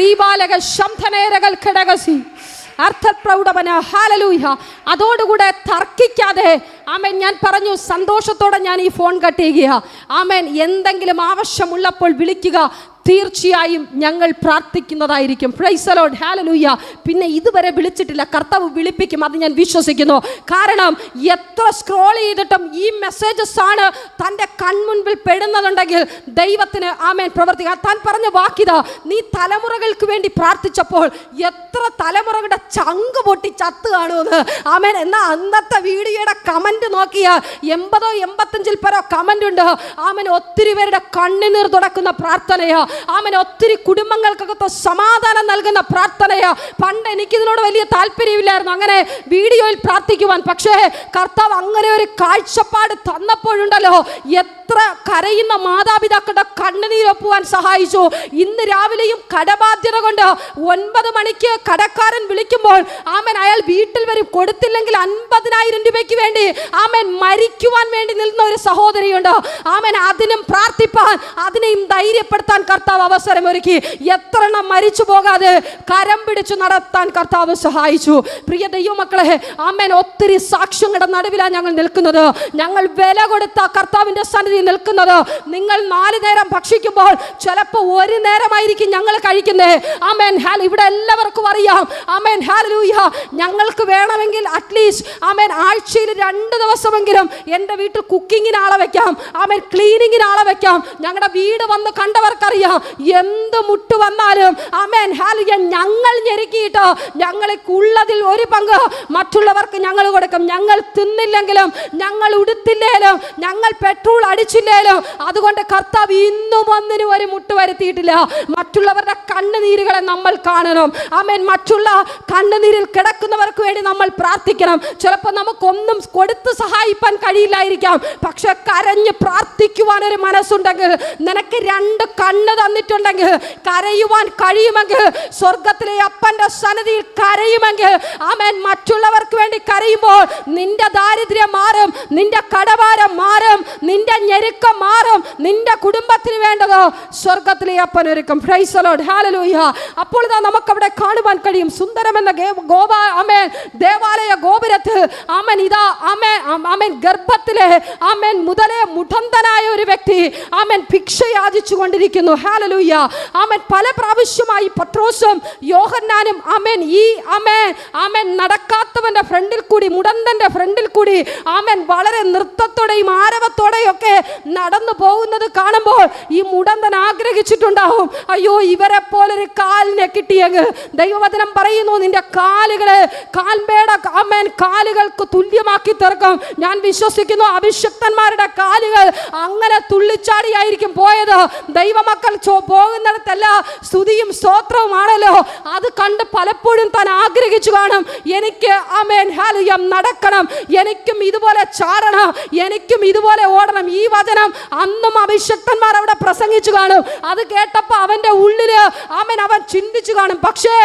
റീബാലക ശംധനേരകൾ കടകസി അർത്ഥപ്രൗഢവന ഹല്ലേലൂയ. അതോടുകൂടെ തർക്കിക്കാതെ ആമേൻ ഞാൻ പറഞ്ഞു സന്തോഷത്തോടെ ഞാൻ ഈ ഫോൺ കട്ട് ചെയ്യുക. ആമേൻ എന്തെങ്കിലും ആവശ്യമുള്ളപ്പോൾ വിളിക്കുക, തീർച്ചയായും ഞങ്ങൾ പ്രാർത്ഥിക്കുന്നതായിരിക്കും. പ്രൈസ് ദി ലോർഡ് ഹല്ലേലൂയ. പിന്നെ ഇതുവരെ വിളിച്ചിട്ടില്ല, കർത്താവ് വിളിപ്പിക്കും, അത് ഞാൻ വിശ്വസിക്കുന്നു. കാരണം എത്ര സ്ക്രോൾ ചെയ്തിട്ടും ഈ മെസ്സേജസ് ആണ് തൻ്റെ കൺമുൻപിൽ പെടുന്നതുണ്ടെങ്കിൽ ദൈവത്തിന് ആമേൻ പ്രവർത്തിക്കുക. താൻ പറഞ്ഞ വാക്കിതാ, നീ തലമുറകൾക്ക് വേണ്ടി പ്രാർത്ഥിച്ചപ്പോൾ എത്ര തലമുറകളുടെ ചങ്ക് പൊട്ടി ചത്ത് കാണുമെന്ന്. ആമേൻ. എന്നാൽ അന്നത്തെ വീഡിയോയുടെ കമൻറ്റ് നോക്കിയാൽ 80-85 പേരോ കമൻ്റ് ഉണ്ട്. ആമേൻ ഒത്തിരി പേരുടെ കണ്ണുനീർ തുടക്കുന്ന പ്രാർത്ഥനയാ. ആമേൻ ഒത്തിരി കുടുംബങ്ങൾക്കകത്ത് സമാധാനം നൽകുന്ന പ്രാർത്ഥനയാ. പണ്ട് എനിക്കിതിനോട് വലിയ താല്പര്യമില്ലായിരുന്നു അങ്ങനെ വീഡിയോയിൽ പ്രാർത്ഥിക്കുവാൻ. പക്ഷേ കർത്താവ് അങ്ങനെ ഒരു കാഴ്ചപ്പാട് തന്നപ്പോഴുണ്ടല്ലോ, എത്ര കരയുന്ന മാതാപിതാക്കളുടെ കണ്ണുനീരൊപ്പുവാൻ സഹായിച്ചു. ഇന്ന് രാവിലെയും കടബാധ്യത കൊണ്ട് 9 മണിക്ക് കടക്കാരൻ വിളിക്കുമ്പോൾ ആമേൻ അയാൾ വീട്ടിൽ വരും, കൊടുത്തില്ലെങ്കിൽ 50,000 രൂപയ്ക്ക് വേണ്ടി ആമേൻ മരിക്കുവാൻ വേണ്ടി നിൽക്കുന്ന ഒരു സഹോദരിയുണ്ട്. ആമേൻ അതിനും പ്രാർത്ഥിപ്പാൻ, അതിനെയും ധൈര്യപ്പെടുത്താൻ കർത്താവ് അവസരം ഒരുക്കി. എത്ര എണ്ണം മരിച്ചു പോകാതെ കരം പിടിച്ചു നടത്താൻ കർത്താവ് സഹായിച്ചു. പ്രിയ ദൈവമക്കളെ, ആമേൻ ഒത്തിരി സാക്ഷ്യങ്ങളുടെ നടുവിലാണ് ഞങ്ങൾ നിൽക്കുന്നത്. ഞങ്ങൾ വില കൊടുത്ത കർത്താവിൻ്റെ സന്നിധി പന്തിയിൽ നിൽക്കുന്നത്. നിങ്ങൾ 4 നേരം ഭക്ഷിക്കുമ്പോൾ ചിലപ്പോൾ 1 നേരമായിരിക്കും ഞങ്ങൾ കഴിക്കുന്നത്. ആമേൻ. ഇവിടെ എല്ലാവർക്കും അറിയാം. ആമേൻ. ഹല്ലേലൂയ. ഞങ്ങൾക്ക് വേണമെങ്കിൽ അറ്റ്ലീസ്റ്റ് ആമേൻ ആഴ്ചയിൽ 2 ദിവസമെങ്കിലും എൻ്റെ വീട്ടിൽ കുക്കിങ്ങിന് ആളെ വെക്കാം. ആമേൻ. ക്ലീനിങ്ങിന് ആളെ വെക്കാം. ഞങ്ങളുടെ വീട് വന്ന് കണ്ടവർക്കറിയാം, എന്ത് മുട്ട് വന്നാലും ആമേൻ ഹല്ലേലൂയ ഞങ്ങൾ ഞെരുക്കിയിട്ട് ഞങ്ങൾക്കുള്ളതിൽ ഒരു പങ്ക് മറ്റുള്ളവർക്ക് ഞങ്ങൾ കൊടുക്കും. ഞങ്ങൾ തിന്നില്ലെങ്കിലും, ഞങ്ങൾ ഉടുത്തില്ലേലും, ഞങ്ങൾ പെട്രോൾ അടിച്ചില്ലേലും, അതുകൊണ്ട് കർത്താവ് ഇന്നും ഒന്നിനും ഒരു മുട്ട് വരുത്തിയിട്ടില്ല. മറ്റുള്ളവരുടെ കണ്ണുനീരുകളെ നമ്മൾ കാണണം. ആമേൻ. മറ്റുള്ള കണ്ണുനീരിൽ കിടക്കുന്നവർക്ക് വേണ്ടി നമ്മൾ പ്രാർത്ഥിക്കണം. ചിലപ്പോൾ നമുക്കൊന്നും കൊടുത്ത് സഹായിക്കാൻ കഴിയില്ലായിരിക്കാം, പക്ഷെ കരഞ്ഞ് പ്രാർത്ഥിക്കുവാൻ ഒരു മനസ്സുണ്ടെങ്കിൽ, നിനക്ക് 2 കണ്ണ് തന്നിട്ടുണ്ടെങ്കിൽ, കരയുവാൻ കഴിയുമെങ്കിൽ, സ്വർഗത്തിലെ അപ്പന്റെ സന്നിധിയിൽ കരയുമെങ്കിൽ, ആമേൻ, മറ്റുള്ളവർക്ക് വേണ്ടി കരയുമ്പോൾ നിന്റെ ദാരിദ്ര്യം മാറും, നിന്റെ കടഭാരം മാറും, നിന്റെ ഞെരുക്കം മാറും. നിന്റെ കുടുംബത്തിന് വേണ്ടത് സ്വർഗത്തിലെ അപ്പൻ ഒരുക്കും. Price the lord. ഹല്ലേലൂയ. അപ്പോൾ ഇതാ നമുക്കവിടെ കാണുവാൻ കഴിയും, സുന്ദരമെന്ന ആമേൻ ദേവാലയ ഗോപുരത്തിൽ ആമേൻ ഇതാ ആമേൻ ഗർഭത്തിലെ ആമേൻ മുതലേ മുടന്തനായ ഒരു വ്യക്തി ആമേൻ ഭിക്ഷ യാചിച്ചു കൊണ്ടിരിക്കുന്നു. ഹല്ലേലൂയ. ആമേൻ. പല പ്രാവശ്യമായി പത്രോസും യോഹന്നാനും ആമേൻ ഈ ആമേൻ നടക്കാത്തവന്റെ ഫ്രണ്ടിൽ കൂടി, മുടന്തന്റെ ഫ്രണ്ടിൽ കൂടി ആമേൻ വളരെ നൃത്തത്തോടെയും ആരവത്തോടെയും ഒക്കെ നടന്നു പോകുന്നത് കാണുമ്പോൾ ഈ മുടന്തൻ ആഗ്രഹിച്ചിട്ടുണ്ടാവും, അയ്യോ ഇവരെ പോലൊരു കാലിനെ കിട്ടിയെങ്കിൽ. ദൈവവചനം പറയുന്നു, നിന്റെ കാലുകളെ കാൽമേട ആമേൻ കാലുകൾക്ക് തുല്യമാക്കി തീർക്കും. ഞാൻ വിശ്വസിക്കുന്നു അഭിഷക്തന്മാരുടെ കാലുകൾ അങ്ങനെ തുള്ളിച്ചാടിയായിരിക്കും പോയത്. ദൈവമക്കൾ പോകുന്നിടത്തല്ല സ്തുതിയും സ്തോത്രവുമാണല്ലോ. അത് കണ്ട് പലപ്പോഴും താൻ ആഗ്രഹിച്ചു കാണും, എനിക്ക് ആമേൻ ഹല്ലേലൂയ നടക്കണം, എനിക്കും ഇതുപോലെ ചാടണം, എനിക്കും ഇതുപോലെ ഓടണം. ഈ വചനം അന്നും അഭിഷക്തന്മാർ അവിടെ പ്രസംഗിച്ചു കാണും. അത് കേട്ടപ്പോൾ അവന്റെ ഉള്ളില് ആമേൻ അവൻ ചിന്തിച്ചു കാണും. പക്ഷേ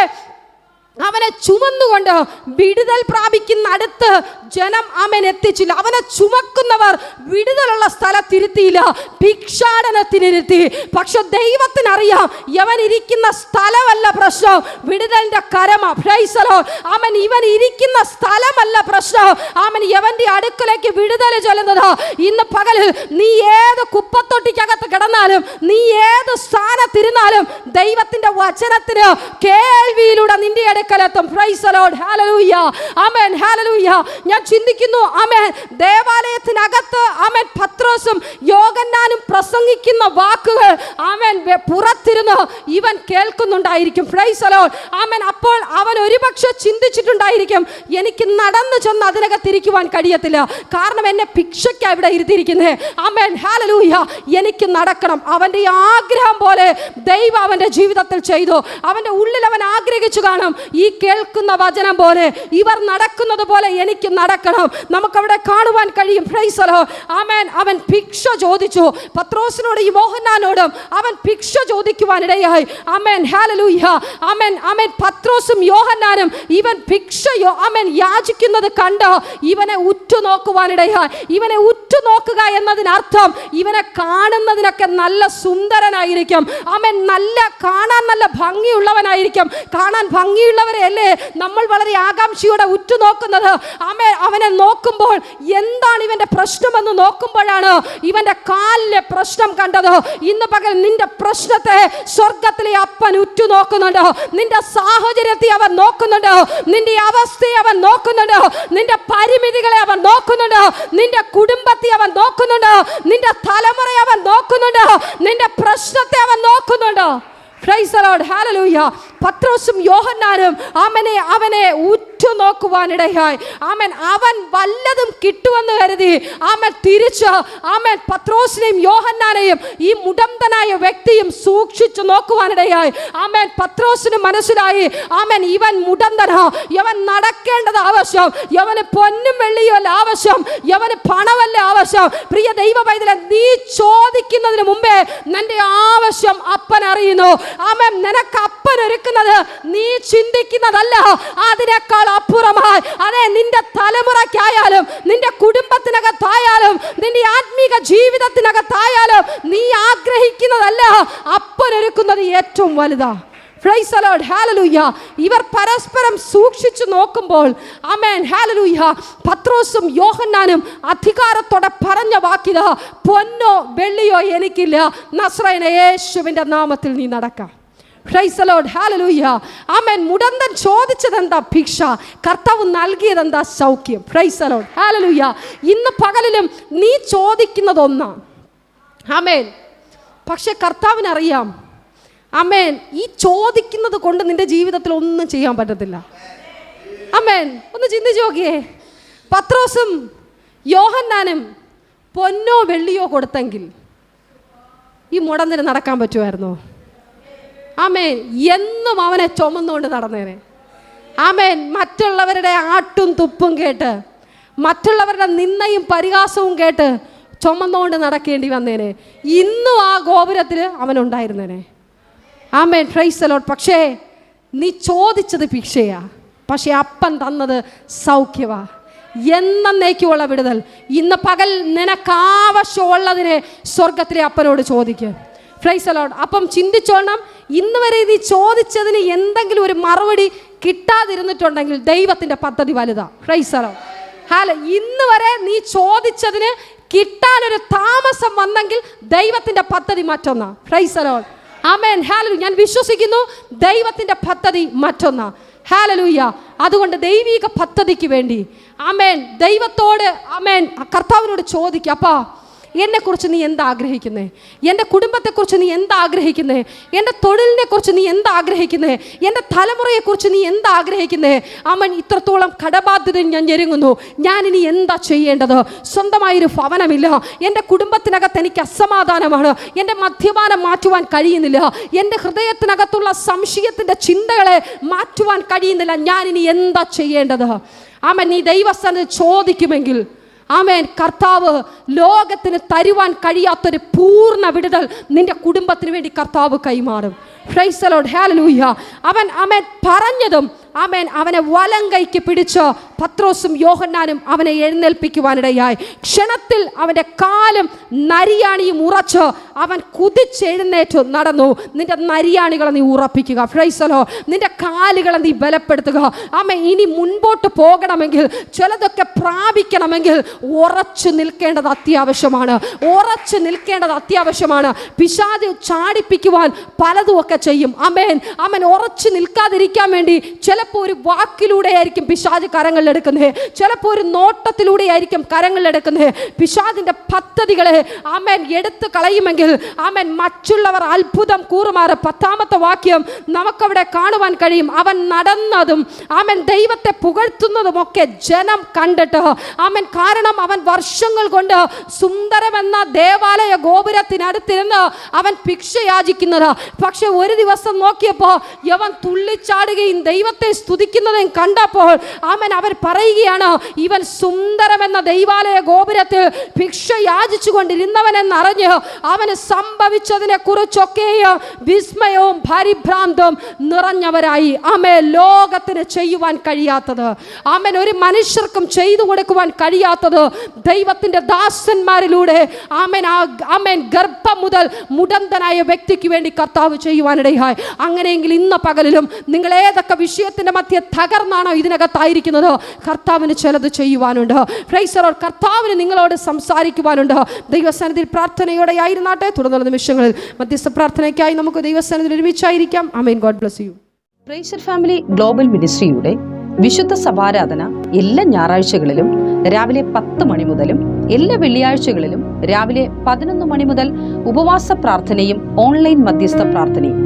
അവനെ ചുമന്നുകൊണ്ട് വിടുതൽ പ്രാപിക്കുന്ന അടുത്ത് ജനം ആമേൻ എത്തിച്ചില്ല. അവനെ ചുമക്കുന്നവർ വിടുതലുള്ള സ്ഥലത്തിരുത്തിയില്ല, ഭിക്ഷാടനത്തിനിരുത്തി. പക്ഷെ ദൈവത്തിനറിയാം യവൻ ഇരിക്കുന്ന സ്ഥലമല്ല പ്രശ്നം, വിടുതലിന്റെ കരമ. Praise the lord. ആമേൻ. ഇവൻ ഇരിക്കുന്ന സ്ഥലമല്ല പ്രശ്നം, ആമേൻ യവന്റെ അടുക്കലേക്ക് വിടുതൽ ചൊല്ലുന്നത്. ഇന്ന് പകലിൽ നീ ഏത് കുപ്പത്തൊട്ടിക്കകത്ത് കിടന്നാലും, നീ ഏത് സ്ഥാനത്തിരുന്നാലും, ദൈവത്തിന്റെ വചനത്തിന് കേൾവിയിലൂടെ നിന്റെ അടുക്കലെത്തും. Praise the lord. ഹല്ലേലൂയ. ആമേൻ. ഹല്ലേലൂയ. ഞാൻ ചിന്തിക്കുന്നു ആമേൻ ദേവാലയത്തിനകത്ത് ആമേൻ പത്രോസും യോഹന്നാനും പ്രസംഗിക്കുന്ന വാക്കുകൾ ആമേൻ പുറത്തിരുന്ന് ഇവൻ കേൾക്കുന്നുണ്ടായിരിക്കും. Praise the lord. ആമേൻ. അപ്പോൾ അവൻ ഒരുപക്ഷെ ചിന്തിച്ചിട്ടുണ്ടായിരിക്കും, എനിക്ക് നടന്നു ചെന്ന് അതിനകത്തിരിക്കുവാൻ കഴിയത്തില്ല, കാരണം എന്നെ ഭിക്ഷയ്ക്കാണ് ഇവിടെ ഇരുത്തിയിരിക്കുന്നത്. ആമേൻ. ഹല്ലേലൂയ. എനിക്ക് നടക്കണം. അവന്റെ ആഗ്രഹം പോലെ ദൈവം അവന്റെ ജീവിതത്തിൽ ചെയ്തു. അവന്റെ ഉള്ളിൽ അവൻ ആഗ്രഹിച്ചു കാണും, ഈ കേൾക്കുന്ന വചനം പോലെ, ഇവർ നടക്കുന്നത് പോലെ എനിക്ക് നടക്കണം. നമുക്കവിടെ കാണുവാൻ കഴിയും. Praise the lord. ആമേൻ. അവൻ ഭിക്ഷ ചോദിച്ചു. പത്രോസിനോടും യോഹന്നാനോടും അവൻ ഭിക്ഷ ചോദിക്കുവാനിടയായി. ആമേൻ. ഹല്ലേലൂയ. ആമേൻ. ആമേൻ. പത്രോസും യോഹന്നാനും ഇവൻ ഭിക്ഷ ആമേൻ യാചിക്കുന്നത് കണ്ട് ഇവനെ ഉറ്റുനോക്കുവാനിടയായി. ഇവനെ ഉറ്റുനോക്കുക എന്നതിനർത്ഥം ഇവനെ കാണുന്നതിനൊക്കെ നല്ല സുന്ദരനായിരിക്കും. ആമേൻ. കാണാൻ നല്ല ഭംഗിയുള്ളവനായിരിക്കും. കാണാൻ ഭംഗിയുള്ളവരെ അല്ലേ നമ്മൾ വളരെ ആകാംക്ഷയോടെ ഉറ്റുനോക്കുന്നത്. അവനെ നോക്കുമ്പോൾ എന്താണ് ഇവന്റെ പ്രശ്നമെന്ന് നോക്കുമ്പോഴാണ് ഇവന്റെ കാലിലെ പ്രശ്നം കണ്ടത്. ഇന്ന് പകൽ നിന്റെ പ്രശ്നത്തെ സ്വർഗത്തിലെ അപ്പൻ ഉറ്റുനോക്കുന്നുണ്ട്. നിന്റെ സാഹചര്യത്തെ അവൻ നോക്കുന്നുണ്ട്, നിന്റെ അവസ്ഥയെ അവൻ നോക്കുന്നുണ്ട്, നിന്റെ പരിമിതികളെ അവൻ നോക്കുന്നുണ്ട്, നിന്റെ കുടുംബത്തെ അവൻ നോക്കുന്നുണ്ട്, നിന്റെ തലമുറയെ അവൻ നോക്കുന്നുണ്ട്, നിന്റെ പ്രശ്നത്തെ അവൻ നോക്കുന്നുണ്ട്. Price the lord. ഹല്ലേലൂയ. പത്രോസും യോഹന്നാനും അവനെ ഉറ്റുനോക്കുവാനിടയായി. ആമേൻ. അവൻ വല്ലതും കിട്ടുമെന്ന് കരുതി ആമേൻ തിരിച്ച് ആമേൻ പത്രോസിനെയും യോഹന്നാനെയും ഈ മുടന്തനായ വ്യക്തിയും സൂക്ഷിച്ചു നോക്കുവാനിടയായി. ആമേൻ. പത്രോസിന് മനസ്സിലായി, ആമേൻ ഇവൻ മുടന്തനാ, ഇവൻ നടക്കേണ്ടത് ആവശ്യം, ഇവന് പൊന്നും വെള്ളിയല്ല ആവശ്യം, ഇവന് പണമല്ല ആവശ്യം. പ്രിയ ദൈവ പൈതലേ, നീ ചോദിക്കുന്നതിന് മുമ്പേ നിന്റെ ആവശ്യം അപ്പൻ അറിയുന്നു. ആമേൻ. നിനക്ക് അപ്പൻ ഒരുക്കുന്നത് നീ ചിന്തിക്കുന്നതല്ല, അതിനേക്കാൾ അപ്പുറമായി. അതെ, നിന്റെ തലമുറയ്ക്കായാലും, നിന്റെ കുടുംബത്തിനകത്തായാലും, നിന്റെ ആത്മീക ജീവിതത്തിനകത്തായാലും നീ ആഗ്രഹിക്കുന്നതല്ല, അപ്പൻ ഒരുക്കുന്നത് ഏറ്റവും വലുതാ. Praise the lord, hallelujah. ഇവർ പരസ്പരം സൂക്ഷിച്ചു നോക്കുമ്പോൾ ആമേൻ, ഹല്ലേലൂയ, പത്രോസും യോഹന്നാനും അധികാരത്തോടെ പറഞ്ഞ വാക്കിത, പൊന്നോ വെള്ളിയോ എനിക്കില്ല, നസ്രയനായ യേശുവിൻ്റെ നാമത്തിൽ നീ നടക്കാം. പ്രൈസ് ദി ലോർഡ്, ഹല്ലേലൂയ. ആമേൻ. മുടന്തൻ ചോദിച്ചതെന്താ? ഭിക്ഷ. കർത്താവ് നൽകിയതെന്താ? സൗഖ്യം. പ്രൈസ് ദി ലോർഡ്, ഹല്ലേലൂയ. ഇന്ന് പകലിലും നീ ചോദിക്കുന്നതൊന്നാ. ആമേൻ. പക്ഷെ കർത്താവിനറിയാം, ആമേൻ, ഈ ചോദിക്കുന്നത് കൊണ്ട് നിന്റെ ജീവിതത്തിൽ ഒന്നും ചെയ്യാൻ പറ്റത്തില്ല. ആമേൻ. ഒന്ന് ചിന്തിച്ച് നോക്കിയേ, പത്രോസും യോഹന്നാനും പൊന്നോ വെള്ളിയോ കൊടുത്തെങ്കിൽ ഈ മുടന്തിന് നടക്കാൻ പറ്റുമായിരുന്നോ? ആമേൻ. എന്നും അവനെ ചുമന്നുകൊണ്ട് നടന്നേനെ. ആമേൻ. മറ്റുള്ളവരുടെ ആട്ടും തുപ്പും കേട്ട്, മറ്റുള്ളവരുടെ നിന്ദയും പരിഹാസവും കേട്ട് ചുമന്നുകൊണ്ട് നടക്കേണ്ടി വന്നേനെ. ഇന്നും ആ ഗോപുരത്തിൽ അവനുണ്ടായിരുന്നേനെ. ആമേൻ. Praise the lord. പക്ഷേ നീ ചോദിച്ചത് ഭിക്ഷയാ, പക്ഷേ അപ്പൻ തന്നത് സൗഖ്യവാ, എന്നേക്കുമുള്ള വിടുതൽ. ഇന്ന് പകൽ നിനക്കാവശ്യമുള്ളതിനെ സ്വർഗത്തിലെ അപ്പനോട് ചോദിക്കുക. Price the Lord. അപ്പം ചിന്തിച്ചോണം, ഇന്ന് വരെ നീ ചോദിച്ചതിന് എന്തെങ്കിലും ഒരു മറുപടി കിട്ടാതിരുന്നിട്ടുണ്ടെങ്കിൽ ദൈവത്തിൻ്റെ പദ്ധതി വലുതാ. പ്രൈസ് ദി ലോർഡ്, ഹല്ലേലൂയ. ഇന്ന് വരെ നീ ചോദിച്ചതിന് കിട്ടാനൊരു താമസം വന്നെങ്കിൽ ദൈവത്തിൻ്റെ പദ്ധതി മറ്റൊന്നാ. പ്രൈസ് ദി ലോർഡ്, ആമേൻ, ഹല്ലേലൂയ. ഞാൻ വിശ്വസിക്കുന്നു ദൈവത്തിൻ്റെ പദ്ധതി മറ്റൊന്നാ. ഹല്ലേലൂയ. അതുകൊണ്ട് ദൈവിക പദ്ധതിക്ക് വേണ്ടി ആമേൻ ദൈവത്തോട് ആമേൻ കർത്താവിനോട് ചോദിക്കുക, അപ്പാ എന്നെക്കുറിച്ച് നീ എന്താ ആഗ്രഹിക്കുന്നേ? എൻ്റെ കുടുംബത്തെക്കുറിച്ച് നീ എന്താ ആഗ്രഹിക്കുന്നേ? എൻ്റെ തൊഴിലിനെക്കുറിച്ച് നീ എന്താ ആഗ്രഹിക്കുന്നേ? എൻ്റെ തലമുറയെക്കുറിച്ച് നീ എന്താ ആഗ്രഹിക്കുന്നേ? അവൻ ഇത്രത്തോളം കടബാധ്യതയിൽ ഞാൻ ഞെരുങ്ങുന്നു, ഞാനിനി എന്താ ചെയ്യേണ്ടത്? സ്വന്തമായൊരു ഭവനമില്ല, എൻ്റെ കുടുംബത്തിനകത്ത് എനിക്ക് അസമാധാനമാണ്, എൻ്റെ മദ്യപാനം മാറ്റുവാൻ കഴിയുന്നില്ല, എൻ്റെ ഹൃദയത്തിനകത്തുള്ള സംശയത്തിൻ്റെ ചിന്തകളെ മാറ്റുവാൻ കഴിയുന്നില്ല, ഞാനിനി എന്താ ചെയ്യേണ്ടത്? ആമേൻ. നീ ദൈവസന്നിധിയിൽ ചോദിക്കുമെങ്കിൽ ആമേൻ, കർത്താവ് ലോകത്തിന് തരുവാൻ കഴിയാത്തൊരു പൂർണ്ണ വിടുതൽ നിന്റെ കുടുംബത്തിന് വേണ്ടി കർത്താവ് കൈമാറും. Price the lord, hallelujah. അവൻ ആമേൻ പറഞ്ഞതും ആമേൻ അവനെ വലം കൈക്ക് പിടിച്ച് പത്രോസും യോഹന്നാനും അവനെ എഴുന്നേൽപ്പിക്കുവാനിടയായി. ക്ഷണത്തിൽ അവൻ്റെ കാലും നരിയാണിയും ഉറച്ച് അവൻ കുതിച്ചെഴുന്നേറ്റ് നടന്നു. നിന്റെ നരിയാണികളെ നീ ഉറപ്പിക്കുക. Price the Lord. നിന്റെ കാലുകളെ നീ ബലപ്പെടുത്തുക. ആമേൻ. ഇനി മുൻപോട്ട് പോകണമെങ്കിൽ, ചിലതൊക്കെ പ്രാപിക്കണമെങ്കിൽ ഉറച്ചു നിൽക്കേണ്ടത് അത്യാവശ്യമാണ്. ഉറച്ചു നിൽക്കേണ്ടത് അത്യാവശ്യമാണ്. പിശാച് ചാടിപ്പിക്കുവാൻ പലതുമൊക്കെ ചെയ്യും. ആമേൻ. അവൻ ഉറച്ചു നിൽക്കാതിരിക്കാൻ വേണ്ടി ചിലപ്പോൾ ഒരു വാക്കിലൂടെ ആയിരിക്കും പിശാച് കരങ്ങളിലെടുക്കുന്നത്, ചിലപ്പോൾ ഒരു നോട്ടത്തിലൂടെ ആയിരിക്കും കരങ്ങളിലെടുക്കുന്നത്. പിശാചിന്റെ പദ്ധതികളെ ആമേൻ എടുത്തു കളയുമെങ്കിൽ ആമേൻ മറ്റുള്ളവർ അത്ഭുതം കൂറുമാറ്. 10ാമത്തെ വാക്യം നമുക്കവിടെ കാണുവാൻ കഴിയും. അവൻ നടന്നതും ആമേൻ ദൈവത്തെ പുകഴ്ത്തുന്നതുമൊക്കെ ജനം കണ്ടിട്ട് ആമേൻ. കാരണം അവൻ വർഷങ്ങൾ കൊണ്ട് സുന്ദരമെന്ന ദേവാലയ ഗോപുരത്തിനടുത്തിരുന്ന് അവൻ ഭിക്ഷ യാചിക്കുന്നത്. പക്ഷെ ഒരു ദിവസം നോക്കിയപ്പോൾ യവൻ തുള്ളിച്ചാടുകയും ദൈവത്തെ സ്തുതിക്കുന്നതും കണ്ടപ്പോൾ ആമേൻ അവർ പറയുകയാണ്, ഇവൻ സുന്ദരമെന്ന ദൈവാലയ ഗോപുരത്തിൽ ഭിക്ഷ യാചിച്ചു കൊണ്ടിരുന്നവനെന്നറിഞ്ഞ് അവന് സംഭവിച്ചതിനെ കുറിച്ചൊക്കെയും വിസ്മയവും പരിഭ്രാന്തവും നിറഞ്ഞവരായി. ആമേൻ. ലോകത്തിന് ചെയ്യുവാൻ കഴിയാത്തത്, ആമേൻ ഒരു മനുഷ്യർക്കും ചെയ്തു കൊടുക്കുവാൻ കഴിയാത്തത് ദൈവത്തിൻ്റെ ദാസന്മാരിലൂടെ ആമേൻ ആമേൻ ഗർഭം മുതൽ മുടന്തനായ വ്യക്തിക്ക് വേണ്ടി കർത്താവ് ചെയ്യുവാനിടയായി. അങ്ങനെയെങ്കിൽ ഇന്ന് പകലിലും നിങ്ങൾ ഏതൊക്കെ വിഷയത്തിൻ്റെ മധ്യ തകർന്നാണോ ഇതിനകത്തായിരിക്കുന്നത്, കർത്താവിന് ചിലത് ചെയ്യുവാനുണ്ട്. Price the Lord. കർത്താവിന് നിങ്ങളോട് സംസാരിക്കുവാനുണ്ട്. ദൈവസന്നിധിയിൽ പ്രാർത്ഥനയോടെ ആയിരുന്നാട്ടെ. തുടർന്നുള്ള നിമിഷങ്ങളിൽ മധ്യസ്ഥ പ്രാർത്ഥനയ്ക്കായി നമുക്ക് ദൈവസന്നിധിയിൽ ഒരുമിച്ചായിരിക്കാം. ആമേൻ. God bless you. Praiser family global മിനിസ്ട്രിയുടെ വിശുദ്ധ സഭാരാധന എല്ലാ ഞായറാഴ്ചകളിലും രാവിലെ 10 മണി മുതലും എല്ലാ വെള്ളിയാഴ്ചകളിലും രാവിലെ 11 മണി മുതൽ ഉപവാസ പ്രാർത്ഥനയും ഓൺലൈൻ മധ്യസ്ഥ പ്രാർത്ഥനയും.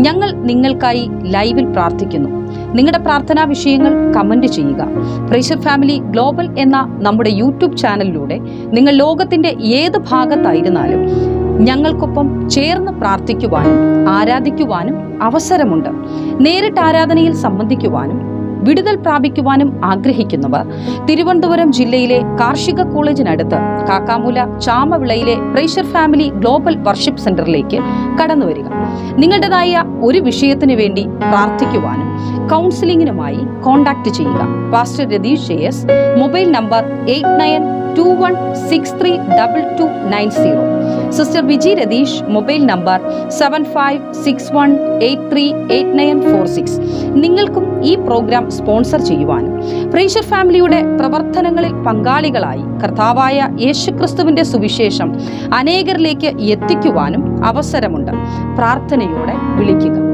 ഞങ്ങൾ നിങ്ങൾക്കായി ലൈവിൽ പ്രാർത്ഥിക്കുന്നു. നിങ്ങളുടെ പ്രാർത്ഥനാ വിഷയങ്ങൾ കമന്റ് ചെയ്യുക. പ്രൈസർ ഫാമിലി ഗ്ലോബൽ എന്ന നമ്മുടെ യൂട്യൂബ് ചാനലിലൂടെ നിങ്ങൾ ലോകത്തിന്റെ ഏത് ഭാഗത്തായിരുന്നാലും ഞങ്ങൾക്കൊപ്പം ചേർന്ന് പ്രാർത്ഥിക്കുവാനും ആരാധിക്കുവാനും അവസരമുണ്ട്. നേരിട്ട് ആരാധനയിൽ സംബന്ധിക്കുവാനും വിടുതൽ പ്രാപിക്കുവാനും ആഗ്രഹിക്കുന്നവർ തിരുവനന്തപുരം ജില്ലയിലെ കാർഷിക കോളേജിനടുത്ത് കാക്കാമൂല ചാമവിളയിലെ പ്രൈസർ ഫാമിലി ഗ്ലോബൽ വർഷിപ്പ് സെന്ററിലേക്ക് കടന്നു വരിക. നിങ്ങളുടേതായ ഒരു വിഷയത്തിന് വേണ്ടി പ്രാർത്ഥിക്കുവാനും കൗൺസിലിംഗിനുമായി കോൺടാക്ട് ചെയ്യുക. Pastor Ratheesh JS, mobile number 8921632290. Sister Viji Ratheesh, mobile number 7561838946. നിങ്ങൾക്കും ഈ പ്രോഗ്രാം സ്പോൺസർ ചെയ്യുവാനും പ്രേഷർ ഫാമിലിയുടെ പ്രവർത്തനങ്ങളിൽ പങ്കാളികളായി കർത്താവായ യേശുക്രിസ്തുവിന്റെ സുവിശേഷം അനേകരിലേക്ക് എത്തിക്കുവാനും അവസരമുണ്ട്. പ്രാർത്ഥനയോടെ വിളിക്കുക.